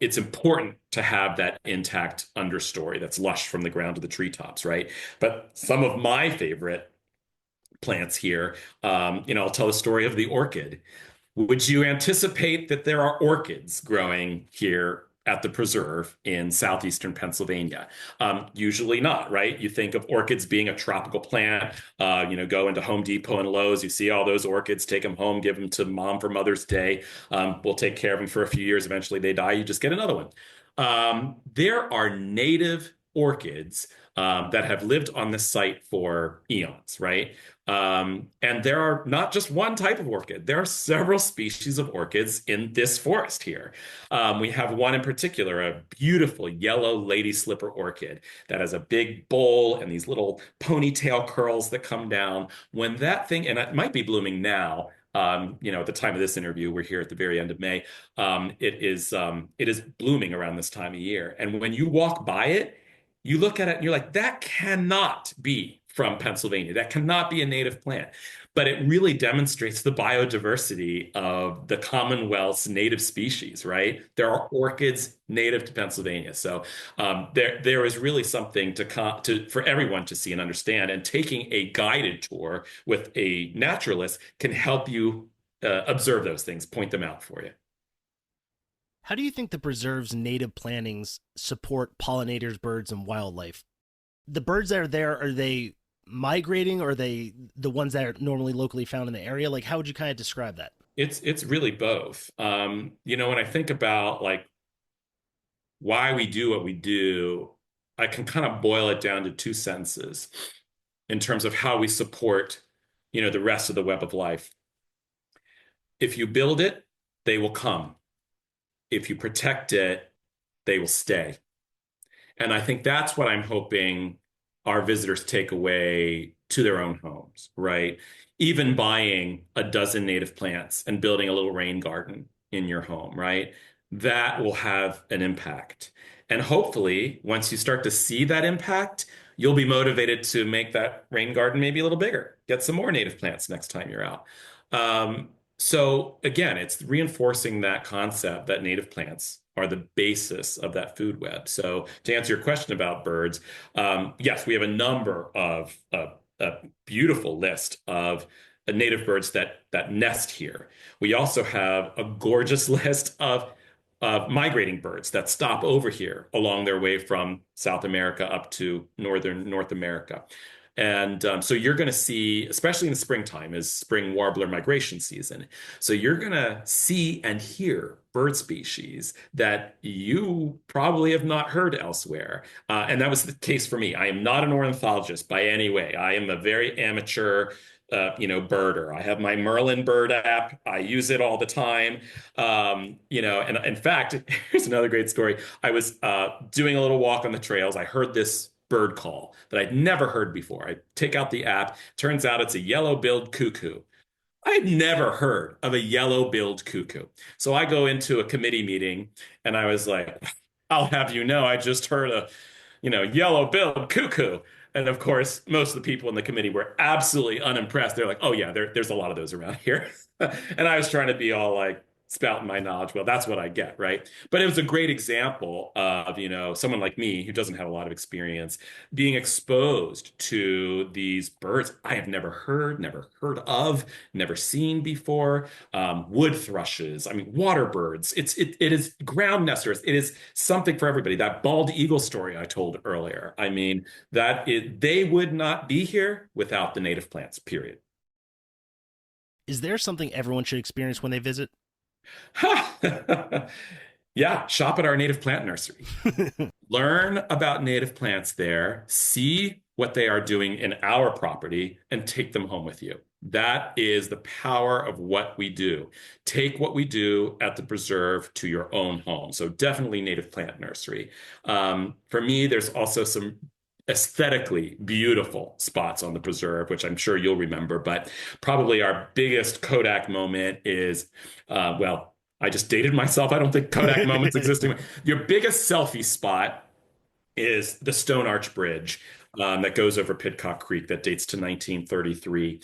it's important to have that intact understory that's lush from the ground to the treetops, right? But some of my favorite plants here, I'll tell the story of the orchid. Would you anticipate that there are orchids growing here at the preserve in southeastern Pennsylvania? Usually not, right? You think of orchids being a tropical plant. Go into Home Depot and Lowe's, you see all those orchids, take them home, give them to mom for Mother's Day. We'll take care of them for a few years. Eventually they die. You just get another one. There are native orchids that have lived on this site for eons, right? And there are not just one type of orchid. There are several species of orchids in this forest here. We have one in particular, a beautiful yellow lady slipper orchid that has a big bowl and these little ponytail curls that come down. When that thing, and it might be blooming now, at the time of this interview, we're here at the very end of May. It is blooming around this time of year. And when you walk by it, you look at it and you're like, that cannot be from Pennsylvania. That cannot be a native plant. But it really demonstrates the biodiversity of the Commonwealth's native species, right? There are orchids native to Pennsylvania. So there is really something for everyone to see and understand. And taking a guided tour with a naturalist can help you observe those things, point them out for you. How do you think the preserve's native plantings support pollinators, birds, and wildlife? The birds that are there, are they migrating, or are they the ones that are normally locally found in the area? Like, how would you kind of describe that? It's really both. When I think about like why we do what we do, I can kind of boil it down to two sentences in terms of how we support, the rest of the web of life. If you build it, they will come. If you protect it, they will stay. And I think that's what I'm hoping our visitors take away to their own homes, right? Even buying a dozen native plants and building a little rain garden in your home, right? That will have an impact. And hopefully, once you start to see that impact, you'll be motivated to make that rain garden maybe a little bigger, get some more native plants next time you're out. So again, it's reinforcing that concept that native plants are the basis of that food web. So to answer your question about birds, yes, we have a number of a beautiful list of native birds that nest here. We also have a gorgeous list of migrating birds that stop over here along their way from South America up to northern North America. And so you're going to see, especially in the springtime, is spring warbler migration season. So you're going to see and hear bird species that you probably have not heard elsewhere. And that was the case for me. I am not an ornithologist by any way. I am a very amateur, birder. I have my Merlin bird app. I use it all the time. And in fact, here's another great story. I was doing a little walk on the trails. I heard this bird call that I'd never heard before. I take out the app. Turns out it's a yellow-billed cuckoo. I had never heard of a yellow-billed cuckoo. So I go into a committee meeting and I was like, I'll have you know, I just heard a, yellow-billed cuckoo. And of course, most of the people in the committee were absolutely unimpressed. They're like, oh yeah, there's a lot of those around here. And I was trying to be all like, spouting my knowledge. Well, that's what I get, right? But it was a great example of, someone like me who doesn't have a lot of experience being exposed to these birds I have never heard of, never seen before. Wood thrushes, I mean, water birds. It is ground nesters. It is something for everybody. That bald eagle story I told earlier. I mean, they would not be here without the native plants, period. Is there something everyone should experience when they visit? Yeah, shop at our native plant nursery. Learn about native plants there, see what they are doing in our property, and take them home with you. That is the power of what we do. Take what we do at the preserve to your own home. So definitely native plant nursery. For me, there's also some aesthetically beautiful spots on the preserve, which I'm sure you'll remember. But probably our biggest Kodak moment is, I just dated myself. I don't think Kodak moments exist anymore. Your biggest selfie spot is the Stone Arch Bridge that goes over Pidcock Creek that dates to 1933.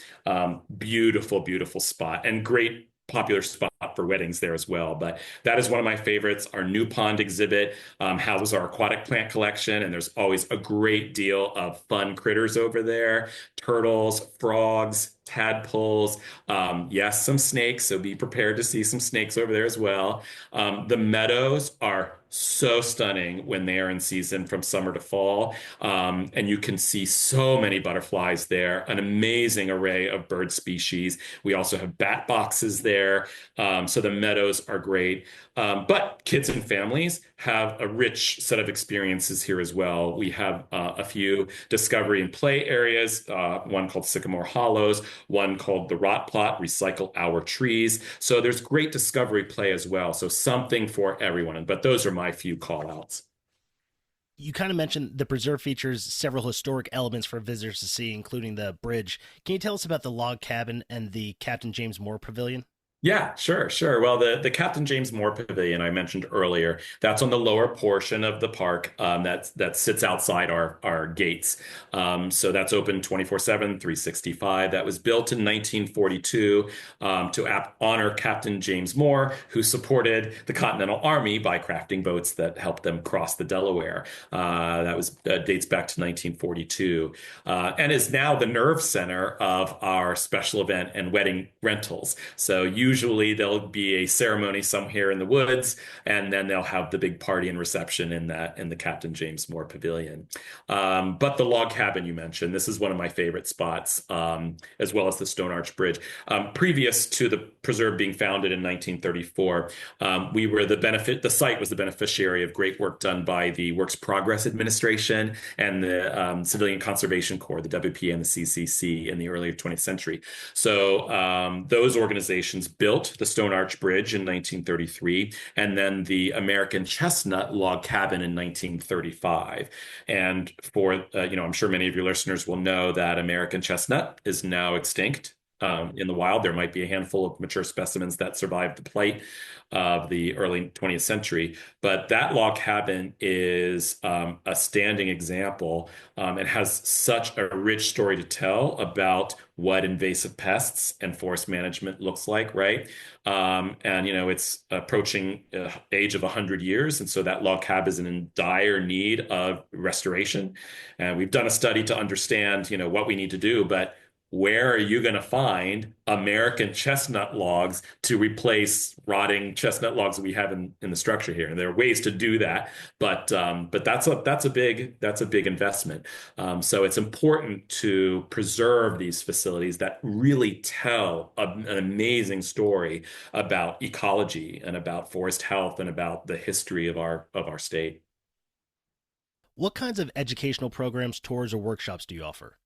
Beautiful, beautiful spot and great popular spot for weddings there as well. But that is one of my favorites. Our New Pond exhibit houses our aquatic plant collection, and there's always a great deal of fun critters over there. Turtles, frogs, tadpoles, yes, some snakes, so be prepared to see some snakes over there as well. The meadows are so stunning when they are in season from summer to fall. And you can see so many butterflies there, an amazing array of bird species. We also have bat boxes there. So the meadows are great. But kids and families have a rich set of experiences here as well. We have a few discovery and play areas, one called Sycamore Hollows, one called the Rot Plot, Recycle Our Trees. So there's great discovery play as well. So something for everyone. But those are my few call outs. You kind of mentioned the preserve features several historic elements for visitors to see, including the bridge. Can you tell us about the log cabin and the Captain James Moore Pavilion? Yeah, sure. Well, the Captain James Moore Pavilion I mentioned earlier, that's on the lower portion of the park that sits outside our gates. So that's open 24/7, 365. That was built in 1942 to honor Captain James Moore, who supported the Continental Army by crafting boats that helped them cross the Delaware. That was dates back to 1942 and is now the nerve center of our special event and wedding rentals. So you Usually there'll be a ceremony somewhere in the woods, and then they'll have the big party and reception in the Captain James Moore Pavilion. But the log cabin you mentioned, this is one of my favorite spots, as well as the Stone Arch Bridge. Previous to the preserve being founded in 1934, we were the site was the beneficiary of great work done by the Works Progress Administration and the Civilian Conservation Corps, the WPA and the CCC in the early 20th century. So those organizations built the Stone Arch Bridge in 1933, and then the American Chestnut Log Cabin in 1935. And I'm sure many of your listeners will know that American chestnut is now extinct. In the wild, there might be a handful of mature specimens that survived the plight of the early 20th century. But that log cabin is a standing example. It has such a rich story to tell about what invasive pests and forest management looks like, right? It's approaching age of 100 years. And so that log cabin is in dire need of restoration. And we've done a study to understand, what we need to do, but where are you going to find American chestnut logs to replace rotting chestnut logs that we have in the structure here? And there are ways to do that, but that's a big investment. So it's important to preserve these facilities that really tell an amazing story about ecology and about forest health and about the history of our state. What kinds of educational programs, tours, or workshops do you offer?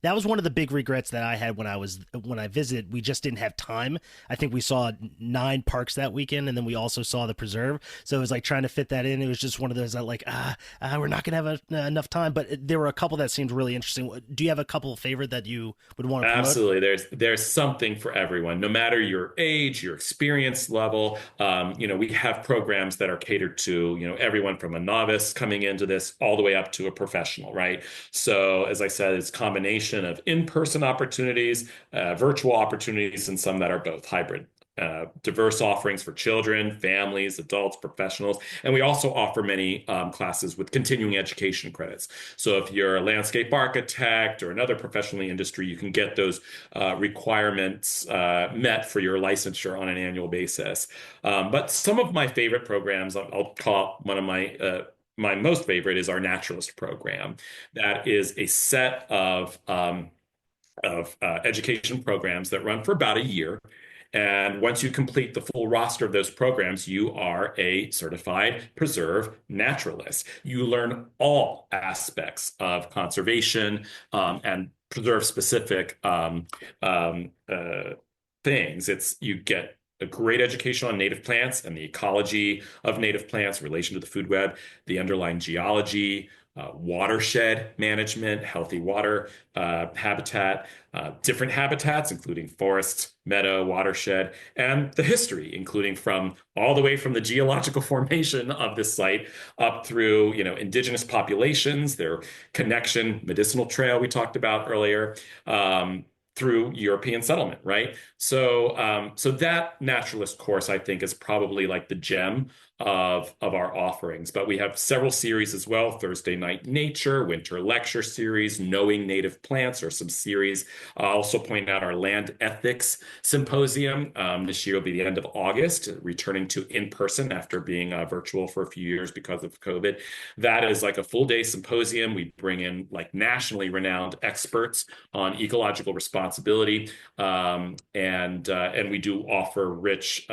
That was one of the big regrets that I had when I visited. We just didn't have time. I think we saw 9 parks that weekend, and then we also saw the preserve. So it was like trying to fit that in. It was just one of those that we're not going to have enough time. But there were a couple that seemed really interesting. Do you have a couple favorite that you would want to promote? Absolutely. There's something for everyone, no matter your age, your experience level. We have programs that are catered to, everyone from a novice coming into this all the way up to a professional, right? So as I said, it's a combination of in-person opportunities, virtual opportunities, and some that are both hybrid. Diverse offerings for children, families, adults, professionals. And we also offer many classes with continuing education credits. So if you're a landscape architect or another professional in the industry, you can get those requirements met for your licensure on an annual basis. But some of my favorite programs, I'll call one of my most favorite is our naturalist program. That is a set of education programs that run for about a year. And once you complete the full roster of those programs, you are a certified preserve naturalist. You learn all aspects of conservation and preserve specific things. You get a great education on native plants and the ecology of native plants, relation to the food web, the underlying geology, watershed management, healthy water habitat, different habitats, including forest, meadow, watershed, and the history, including all the way from the geological formation of this site up through, indigenous populations, their connection, medicinal trail we talked about earlier, through European settlement, right? So that naturalist course, I think, is probably like the gem of our offerings. But we have several series as well: Thursday Night Nature, Winter Lecture Series, Knowing Native Plants, or some series. I'll also point out our Land Ethics Symposium. This year will be the end of August, returning to in-person after being virtual for a few years because of COVID. That is like a full-day symposium. We bring in like nationally renowned experts on ecological responsibility, and we do offer rich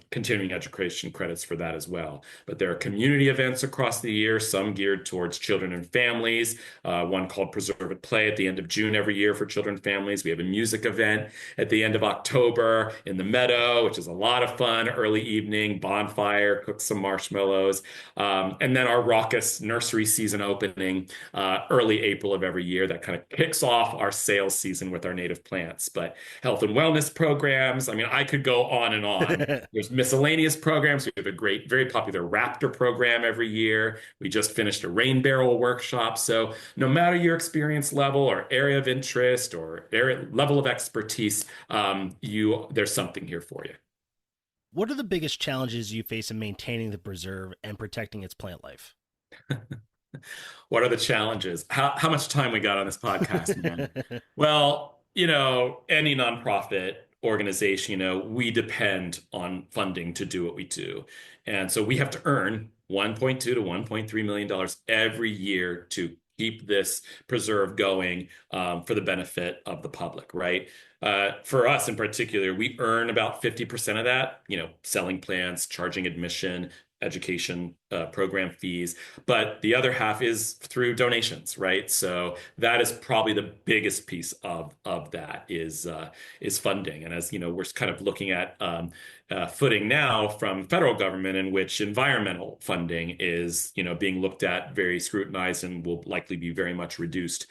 continuing education credits for that as well. But there are community events across the year, some geared towards children and families. One called Preserve at Play at the end of June every year for children and families. We have a music event at the end of October in the meadow, which is a lot of fun. Early evening, bonfire, cook some marshmallows. And then our raucous nursery season opening early April of every year that kind of kicks off our sales season with our native plants. But health and wellness programs, I mean, I could go on and on. There's miscellaneous programs. We have a great, very popular raptor program every year. We just finished a rain barrel workshop. So no matter your experience level or area of interest or level of expertise, there's something here for you. What are the biggest challenges you face in maintaining the preserve and protecting its plant life? What are the challenges? How much time we got on this podcast, man? Well, any nonprofit organization, we depend on funding to do what we do. And so we have to earn 1.2 to 1.3 million dollars every year to keep this preserve going, for the benefit of the public, right? For us in particular, we earn about 50% of that, selling plants, charging admission, education program fees, but the other half is through donations, right? So that is probably the biggest piece of that is funding. And as you know, we're kind of looking at footing now from federal government, in which environmental funding is being looked at, very scrutinized, and will likely be very much reduced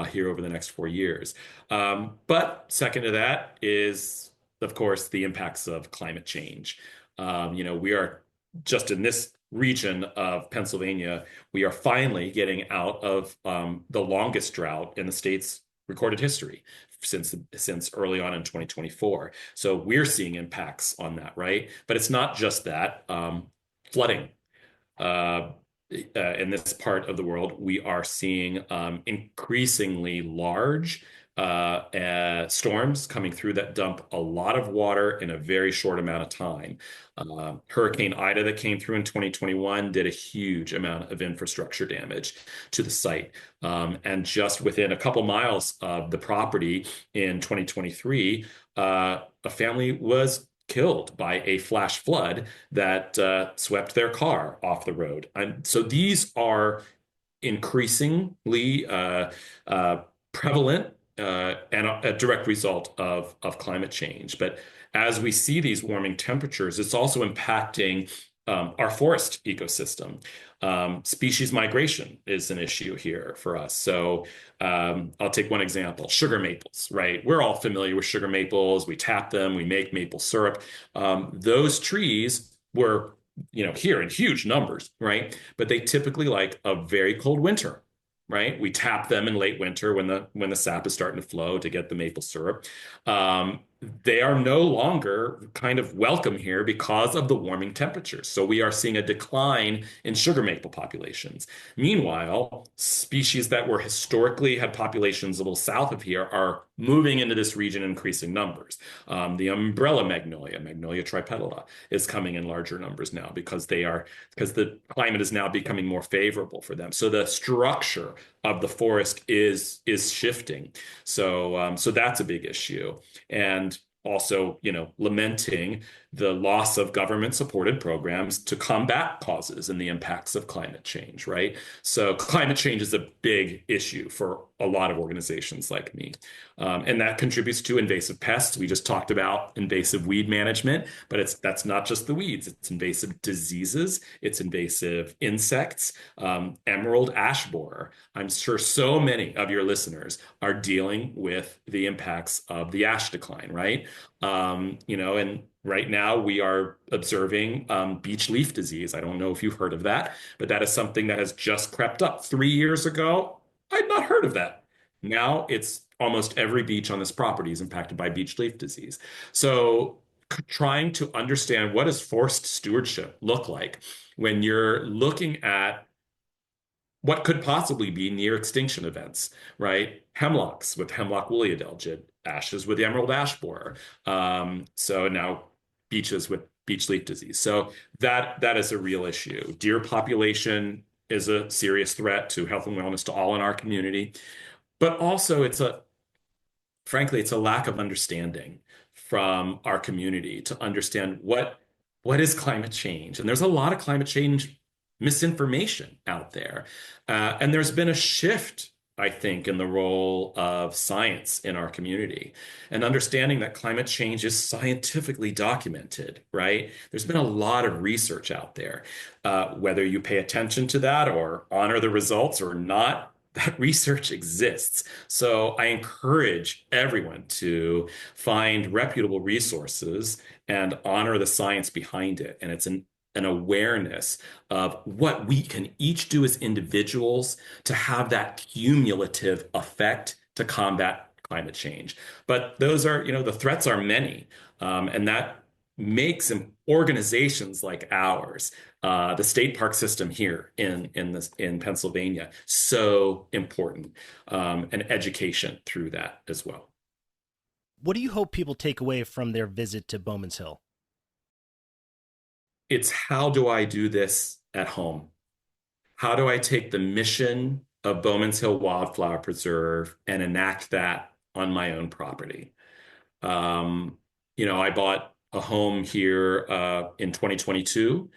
here over the next 4 years. But second to that is, of course, the impacts of climate change. We are just in this region of Pennsylvania, we are finally getting out of the longest drought in the state's recorded history since early on in 2024. So we're seeing impacts on that, right? But it's not just that. Flooding. In this part of the world, we are seeing increasingly large storms coming through that dump a lot of water in a very short amount of time. Hurricane Ida that came through in 2021 did a huge amount of infrastructure damage to the site. And just within a couple miles of the property in 2023, a family was killed by a flash flood that swept their car off the road. And so these are increasingly prevalent and a direct result of climate change. But as we see these warming temperatures, it's also impacting our forest ecosystem. Species migration is an issue here for us. So I'll take one example, sugar maples, right? We're all familiar with sugar maples. We tap them, we make maple syrup. Those trees were, here in huge numbers, right? But they typically like a very cold winter. Right, we tap them in late winter when the sap is starting to flow to get the maple syrup. They are no longer kind of welcome here because of the warming temperatures. So we are seeing a decline in sugar maple populations. Meanwhile, species that were historically had populations a little south of here are moving into this region in increasing numbers. The umbrella magnolia, Magnolia tripetala, is coming in larger numbers now because the climate is now becoming more favorable for them. So the structure of the forest is shifting. So that's a big issue. And also, lamenting the loss of government-supported programs to combat causes and the impacts of climate change, right? So climate change is a big issue for a lot of organizations like me. And that contributes to invasive pests. We just talked about invasive weed management, but that's not just the weeds. It's invasive diseases. It's invasive insects, emerald ash borer. I'm sure so many of your listeners are dealing with the impacts of the ash decline, right? And right now we are observing beech leaf disease. I don't know if you've heard of that, but that is something that has just crept up. 3 years ago, I'd not heard of that. Now it's almost every beech on this property is impacted by beech leaf disease. So trying to understand, what does forest stewardship look like when you're looking at what could possibly be near extinction events, right? Hemlocks with hemlock woolly adelgid, ashes with emerald ash borer. So now beeches with beech leaf disease. So that is a real issue. Deer population is a serious threat to health and wellness to all in our community. But also frankly, it's a lack of understanding from our community to understand what is climate change. And there's a lot of climate change misinformation out there. And there's been a shift, I think, in the role of science in our community and understanding that climate change is scientifically documented, right? There's been a lot of research out there. Whether you pay attention to that or honor the results or not, that research exists. So I encourage everyone to find reputable resources and honor the science behind it. And it's an awareness of what we can each do as individuals to have that cumulative effect to combat climate change. But those are, the threats are many. And that makes organizations like ours, the state park system here in Pennsylvania, so important, and education through that as well. What do you hope people take away from their visit to Bowman's Hill? It's how do I do this at home? How do I take the mission of Bowman's Hill Wildflower Preserve and enact that on my own property? Um, I bought a home here in 2022,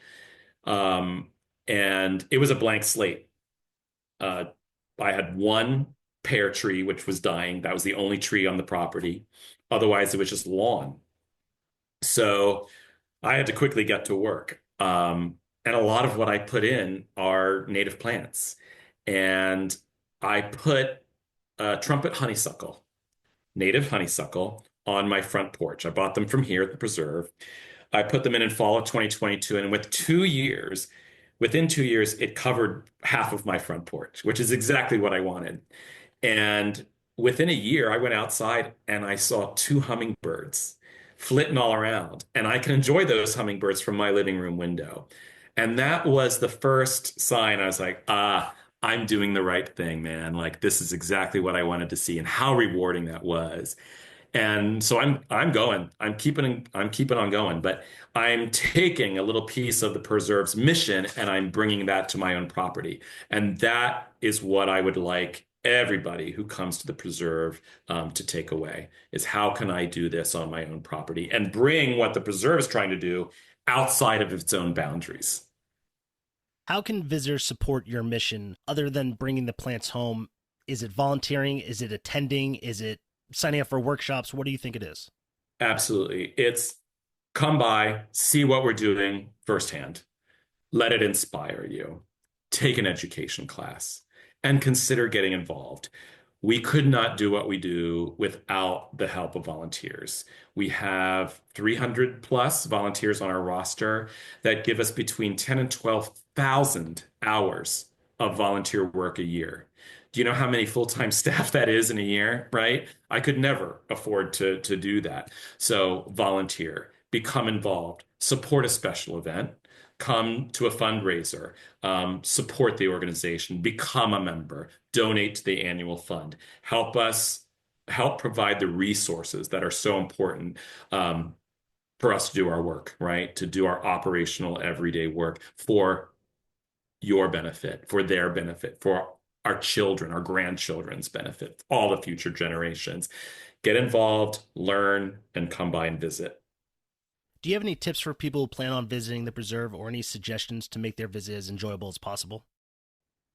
um, and it was a blank slate. Uh, I had one pear tree which was dying. That was the only tree on the property. Otherwise, it was just lawn. So I had to quickly get to work. And a lot of what I put in are native plants. And I put trumpet honeysuckle, native honeysuckle, on my front porch. I bought them from here at the preserve. I put them in fall of 2022, and within 2 years, it covered half of my front porch, which is exactly what I wanted. And within a year, I went outside and I saw two hummingbirds flitting all around. And I can enjoy those hummingbirds from my living room window. And that was the first sign I was like, I'm doing the right thing, man. Like this is exactly what I wanted to see and how rewarding that was. And so I'm going. I'm keeping on going, but I'm taking a little piece of the preserve's mission and I'm bringing that to my own property. And that is what I would like everybody who comes to the preserve to take away is how can I do this on my own property and bring what the preserve is trying to do outside of its own boundaries. How can visitors support your mission other than bringing the plants home? Is it volunteering? Is it attending? Is it signing up for workshops? What do you think it is? Absolutely. It's come by, see what we're doing firsthand. Let it inspire you. Take an education class and consider getting involved. We could not do what we do without the help of volunteers. We have 300 plus volunteers on our roster that give us between 10 and 12,000 hours of volunteer work a year. Do you know how many full-time staff that is in a year, right? I could never afford to do that. So volunteer, become involved, support a special event, come to a fundraiser, support the organization, become a member, donate to the annual fund, help provide the resources that are so important for us to do our work, right? To do our operational everyday work for your benefit, for their benefit, for our children, our grandchildren's benefit, all the future generations. Get involved, learn, and come by and visit. Do you have any tips for people who plan on visiting the preserve or any suggestions to make their visit as enjoyable as possible?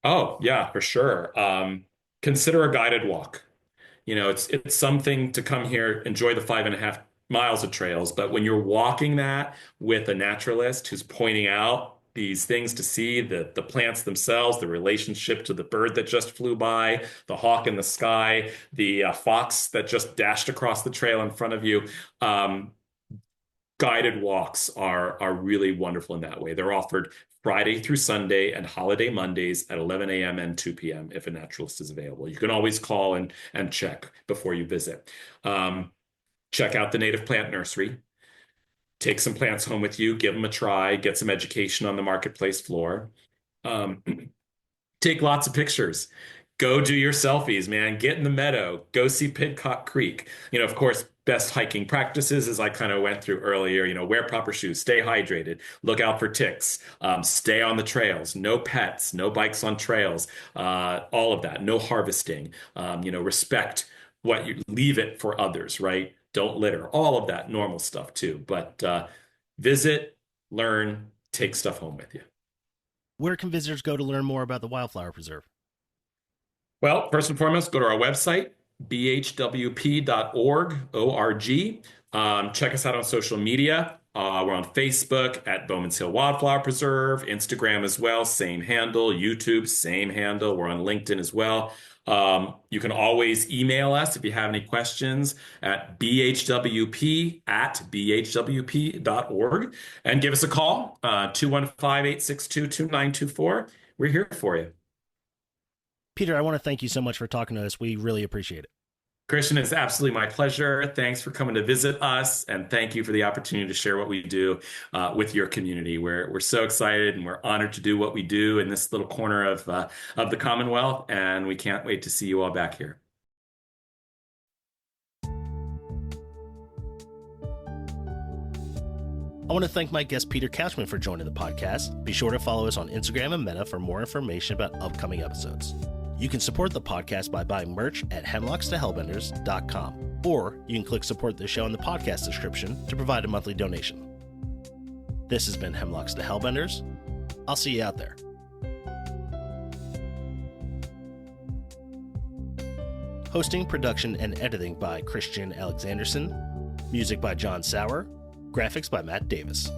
Oh, yeah, for sure. Consider a guided walk. It's something to come here, enjoy the 5.5 miles of trails, but when you're walking that with a naturalist who's pointing out these things to see, the plants themselves, the relationship to the bird that just flew by, the hawk in the sky, the fox that just dashed across the trail in front of you. Guided walks are really wonderful in that way. They're offered Friday through Sunday and holiday Mondays at 11 a.m. and 2 p.m. if a naturalist is available. You can always call and check before you visit. Check out the native plant nursery. Take some plants home with you, give them a try, get some education on the marketplace floor. Um, Take lots of pictures. Go do your selfies, man. Get in the meadow. Go see Pidcock Creek. Of course, best hiking practices, as I kind of went through earlier, wear proper shoes, stay hydrated, look out for ticks, stay on the trails, no pets, no bikes on trails, all of that, no harvesting, respect what you leave it for others, right? Don't litter, all of that normal stuff too. But visit, learn, take stuff home with you. Where can visitors go to learn more about the Wildflower Preserve? Well, first and foremost, go to our website, bhwp.org, O-R-G. Check us out on social media. We're on Facebook at Bowman's Hill Wildflower Preserve, Instagram as well, same handle, YouTube, same handle. We're on LinkedIn as well. You can always email us if you have any questions at bhwp@bhwp.org and give us a call, 215-862-2924. We're here for you. Peter, I want to thank you so much for talking to us. We really appreciate it. Christian, it's absolutely my pleasure. Thanks for coming to visit us, and thank you for the opportunity to share what we do with your community. We're so excited, and we're honored to do what we do in this little corner of the Commonwealth, and we can't wait to see you all back here. I want to thank my guest Peter Couchman for joining the podcast. Be sure to follow us on Instagram and Meta for more information about upcoming episodes. You can support the podcast by buying merch at hemlockstohellbenders.com, or you can click support the show in the podcast description to provide a monthly donation. This has been Hemlocks to Hellbenders. I'll see you out there. Hosting, production, and editing by Christian Alexanderson. Music by John Sauer. Graphics by Matt Davis.